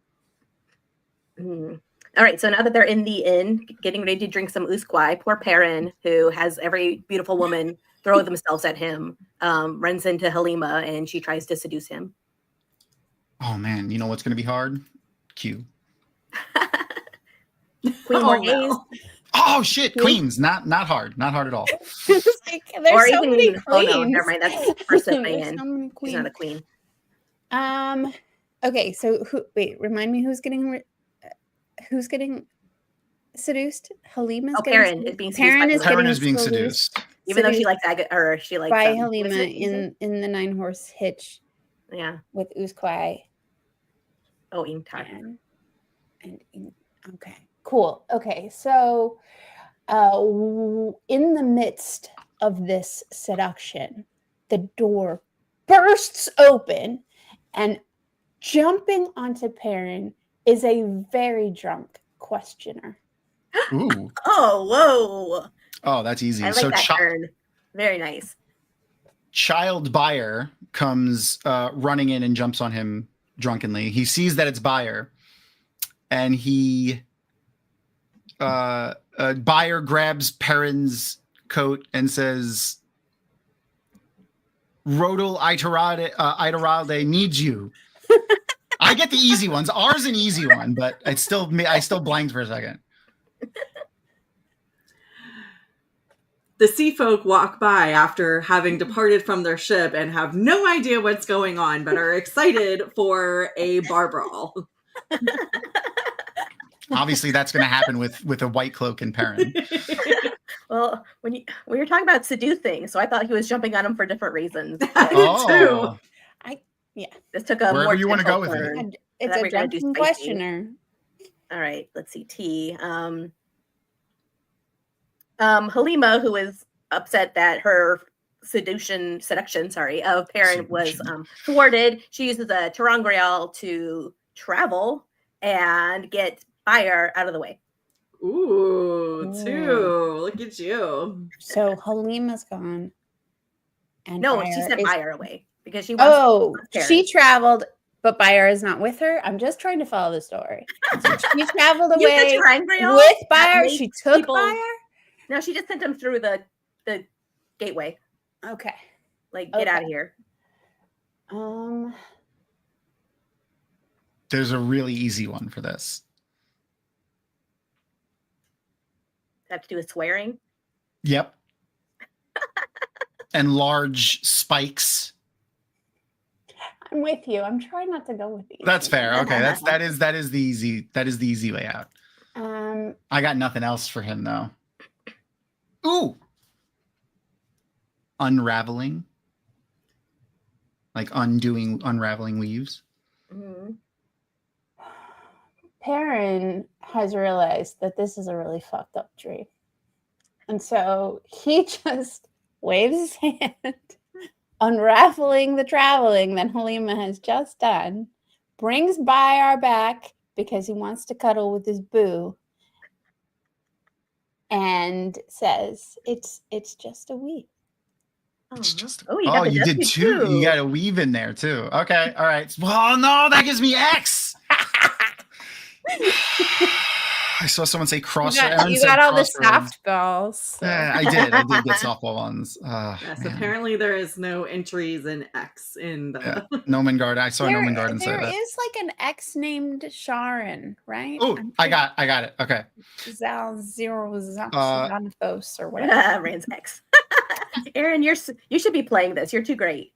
Mm. All right, so now that they're in the inn, getting ready to drink some Usquai, poor Perrin, who has every beautiful woman throw themselves at him, runs into Halima and she tries to seduce him. Oh man, you know what's going to be hard? Q. Queen Morgaze. No. Oh shit, queens, not hard at all. It's like, there's Or so even, many queens. oh no, never mind. That's person There's in. so many She's queens. not a queen. Okay, so remind me who's getting seduced? Halima's getting Perrin seduced? is being seduced. Perrin is being seduced. Even though she likes she likes by what Halima is it? in the 9-horse hitch Yeah. with Usquai. Oh, Imtar. Okay, cool. Okay, so in the midst of this seduction, the door bursts open, and jumping onto Perrin is a very drunk questioner. Ooh. Oh, whoa. Oh, that's easy. I like So that turn. Very nice. Child buyer comes running in and jumps on him drunkenly. He sees that it's buyer, and he buyer grabs Perrin's coat and says, Rodel Itarade needs you. I get the easy ones. R's an easy one, but I still blanked for a second. The sea folk walk by after having departed from their ship and have no idea what's going on, but are excited for a bar brawl. Obviously, that's going to happen with a white cloak and Perrin. Well, we were talking about seducing, so I thought he was jumping on him for different reasons. Oh, This took a wherever more you want to go with turn. it. It's a drunken questioner. All right, let's see. T. Halima, who is upset that her seduction of Perrin was thwarted. She uses a Terangrial to travel and get fire out of the way. Ooh, two. Look at you. So Halima's gone. And No, Bayer she said is... fire away because she wants she traveled, but Bayer is not with her. I'm just trying to follow the story. So she traveled away with Bayer. She took Bayer? No, she just sent him through the gateway. Okay. Like, get out of here. There's a really easy one for this. Have to do with swearing? Yep. And large spikes. I'm with you. I'm trying not to go with these. That's fair. Okay, that is the easy way out. I got nothing else for him though. Ooh. Unraveling. Like unraveling weaves. Mm-hmm. Perrin has realized that this is a really fucked up dream. And so he just waves his hand, unraveling the traveling that Halima has just done, brings Bayar back because he wants to cuddle with his boo, and says, it's just a weave. It's just you did two. You got a weave in there too. Okay, all right. Well, no, that gives me X. I saw someone say cross. You got all the softballs. So. Yeah, I did get softball ones. Yes, apparently there is no entries in X in the Nomengard. I saw Nomengard say that. There is like an X named Sharon, right? Oh, I got it. Okay. Xanathos or whatever. Rand's X. Aaron, you should be playing this. You're too great.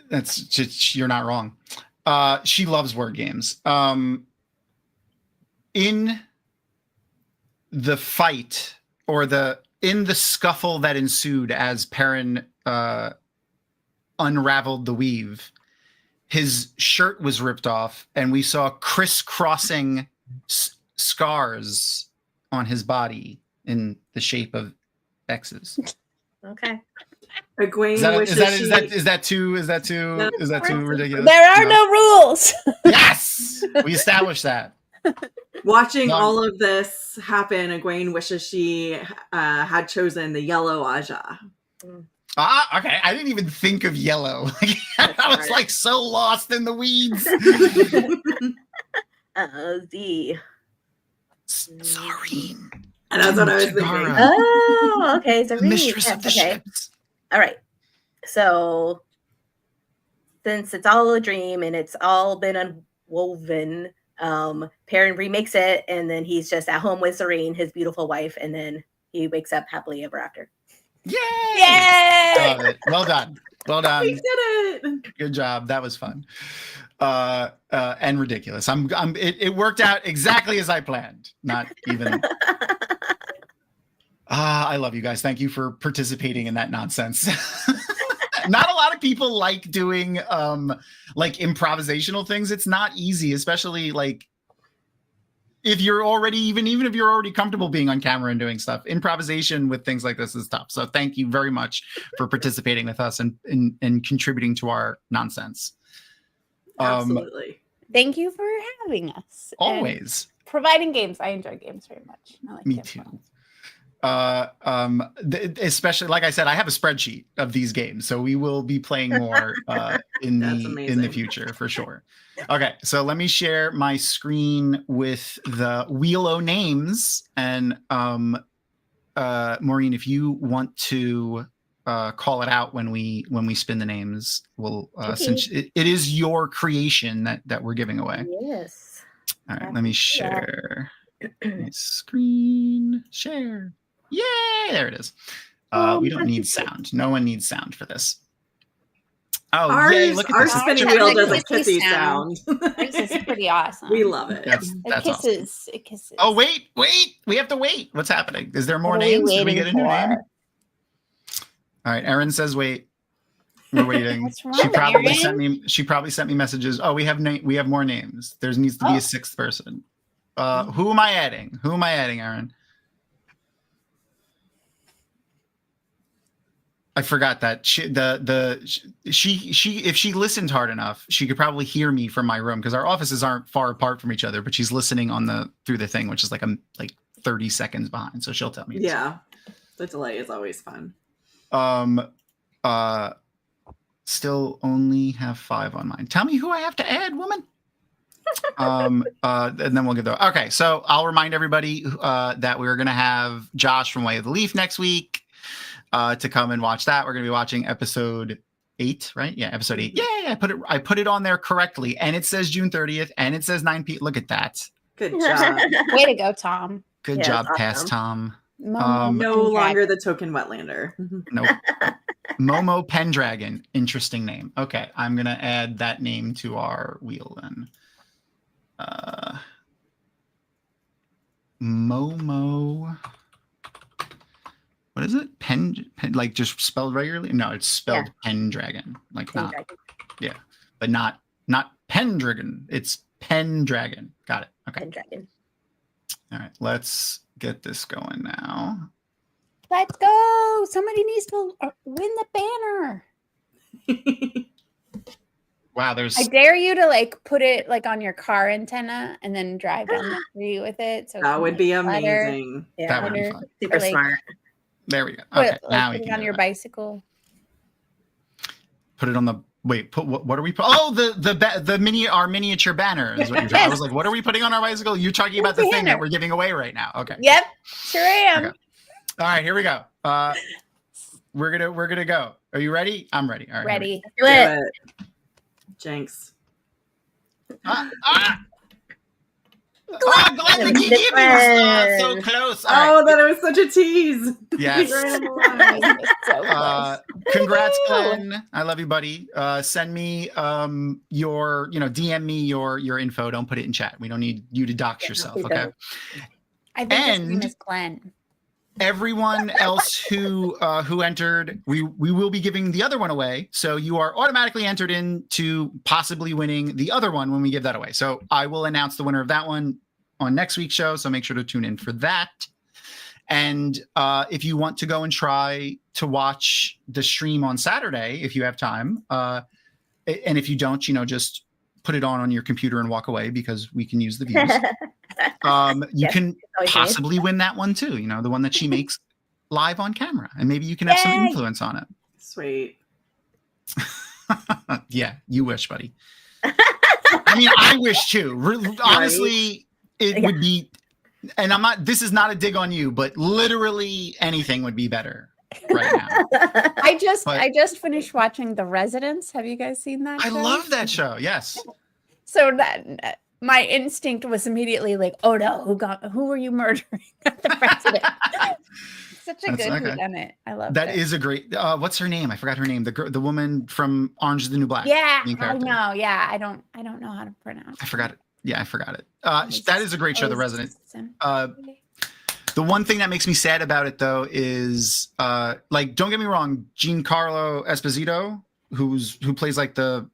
That's just, you're not wrong. She loves word games. In the fight or in the scuffle that ensued as Perrin unraveled the weave, his shirt was ripped off, and we saw crisscrossing scars on his body in the shape of X's. Okay. Egwene Is that too ridiculous? There are no rules. Yes, we established that. Watching all of this happen, Egwene wishes she had chosen the yellow Aja. Okay. I didn't even think of yellow. I was like so lost in the weeds. Z. Zareen. And that's what I was thinking. Oh, okay. Zareen. Mistress of the ships. All right. So, since it's all a dream and it's all been unwoven, Perrin remakes it, and then he's just at home with Zareen, his beautiful wife, and then he wakes up happily ever after. Yay! Yay! Love it. Well done. Well done. We did it. Good job. That was fun. And ridiculous. It worked out exactly as I planned. Not even. I love you guys. Thank you for participating in that nonsense. Not a lot of people like doing like improvisational things. It's not easy, especially like if you're already even if you're already comfortable being on camera and doing stuff. Improvisation with things like this is tough. So thank you very much for participating with us and contributing to our nonsense. Absolutely. Thank you for having us. Always. Providing games. I enjoy games very much. I like Me too. Especially, like I said, I have a spreadsheet of these games, so we will be playing more in the future for sure. Okay, so let me share my screen with the Wheel o' Names, and Maureen, if you want to call it out when we spin the names, we'll since it is your creation that we're giving away. Yes. All right, let me share my screen. Share. Yay! There it is. We don't need sound. No one needs sound for this. Oh, yay! Look at our this. spinning wheel does a kissy sound. This is pretty awesome. We love it. That's kisses. awesome. It kisses. Oh, wait. We have to wait. What's happening? Is there more What are names? we Did we get a new waiting name? for? All right. Erin says wait. We're waiting. What's wrong, She probably Erin? sent me messages. Oh, we have more names. There needs to be a sixth person. Who am I adding? Erin? I forgot that she if she listened hard enough, she could probably hear me from my room because our offices aren't far apart from each other, but she's listening through the thing, which is like 30 seconds behind. So she'll tell me. Yeah. The delay is always fun. Still only have 5 on mine. Tell me who I have to add, woman. And then we'll get there. Okay, so I'll remind everybody that we're gonna have Josh from Way of the Leaf next week to come and watch that. We're gonna be watching episode 8, right? Yeah, episode 8. Yay! I put it on there correctly, and it says June 30th, and it says 9 p.m. Look at that. Good job. Way to go, Tom. Good job, Past Tom. No longer the token wetlander. Nope. Momo Pendragon. Interesting name. Okay, I'm gonna add that name to our wheel then. Momo. What is it? Pen like just spelled regularly? No, it's spelled Pendragon. Like Pendragon. But not Pendragon. It's Pendragon. Got it. Okay. Pendragon. All right, let's get this going now. Let's go. Somebody needs to win the banner. Wow, there's. I dare you to put it on your car antenna and then drive down the street with it. So that would be amazing. Yeah, that would be fun. Super smart. There we go. Okay, now we put can it on your bicycle. Put it on the. Wait, what are we? Oh, our miniature banner is what you're talking. I was like, what are we putting on our bicycle? You're talking about the thing that we're giving away right now. Okay. Yep, sure am. Okay. All right, here we go. We're gonna go. Are you ready? I'm ready. All right. Ready. Do it. Jinx. Glenn, the Kiki was so close. That it was such a tease. Yes. So close. Congrats, Glenn. I love you, buddy. Send me your, DM me your info. Don't put it in chat. We don't need you to dox yourself. Okay. I think his name is Glenn. everyone else who entered, we will be giving the other one away. So you are automatically entered into possibly winning the other one when we give that away. So I will announce the winner of that one on next week's show. So make sure to tune in for that. And if you want to go and try to watch the stream on Saturday, if you have time, and if you don't, just put it on your computer and walk away because we can use the views. You can possibly win that one too. The one that she makes live on camera, and maybe you can have some influence on it. Sweet. Yeah, you wish, buddy. I mean, I wish too. Honestly, it would be, and this is not a dig on you, but literally anything would be better right now. I just finished watching The Residence. Have you guys seen that show? I love that show. Yes. So that my instinct was immediately like, oh no, who were you murdering at The Residence? Such a good whodunit. I love that. That is a great. What's her name? I forgot her name. The woman from Orange is the New Black. Yeah, I know. Yeah, I don't know how to pronounce. I forgot it. Yeah, I forgot it. That is a great show, The Resident. The one thing that makes me sad about it though is don't get me wrong, Giancarlo Esposito, who plays like the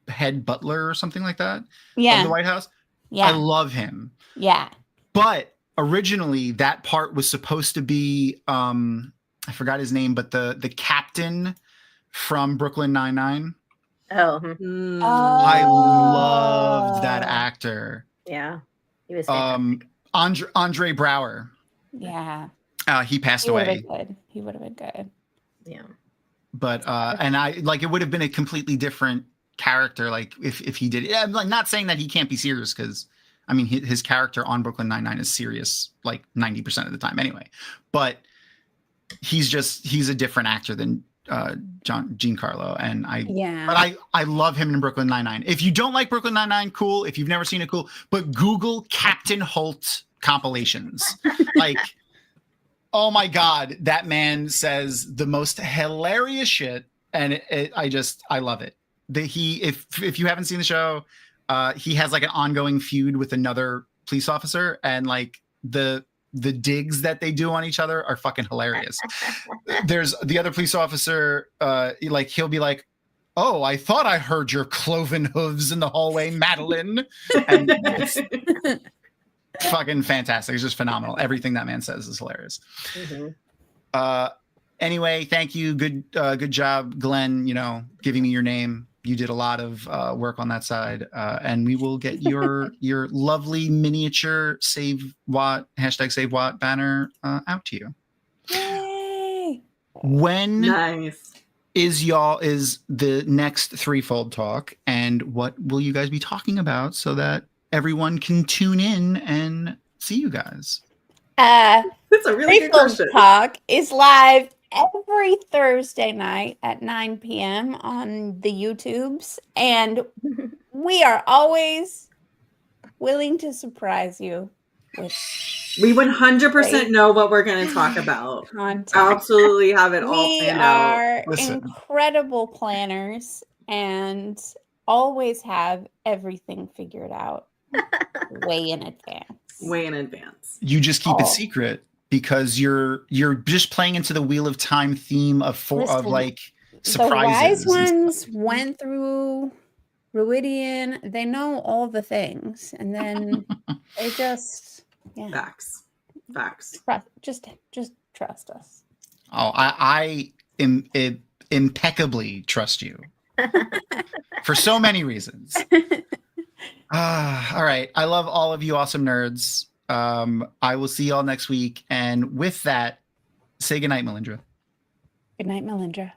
head butler or something like that of the White House. Yeah, I love him. Yeah, but originally that part was supposed to be I forgot his name, but the captain from Brooklyn Nine-Nine. I loved that actor. Yeah, he was fantastic. Andre Brower. Yeah. He passed away. He would have been good. Yeah. But and it would have been a completely different character if he did it. I'm not saying that he can't be serious, because I mean his character on Brooklyn Nine-Nine is serious 90% of the time anyway. But he's a different actor than Giancarlo, and I love him in Brooklyn Nine-Nine. If you don't like Brooklyn Nine-Nine, cool. If you've never seen it, cool. But Google Captain Holt compilations. Oh my God, that man says the most hilarious shit, and I love it. If you haven't seen the show, he has an ongoing feud with another police officer, and the digs that they do on each other are fucking hilarious. There's the other police officer, he'll be like, "Oh, I thought I heard your cloven hooves in the hallway, Madeline." And it's fucking fantastic. It's just phenomenal. Everything that man says is hilarious. Mm-hmm. Anyway, thank you. Good job, Glenn, giving me your name. You did a lot of work on that side, and we will get your lovely miniature Save WoT #SaveWoT banner out to you. Yay! When nice is the next Threefold Talk, and what will you guys be talking about so that everyone can tune in and see you guys? That's a really good question. Threefold Talk is live every Thursday night at 9 p.m. on the YouTubes, and we are always willing to surprise you with we 100% know what we're going to talk about. Content. Absolutely have it all planned out. We are incredible planners and always have everything figured out way in advance. You just keep it secret because you're just playing into the Wheel of Time theme of surprises. The Wise Ones went through Ruidian. They know all the things, and then they just facts. Just trust us. Oh, I impeccably trust you for so many reasons. All right. I love all of you awesome nerds. I will see y'all next week. And with that, say goodnight, Melindra. Good night, Melindra.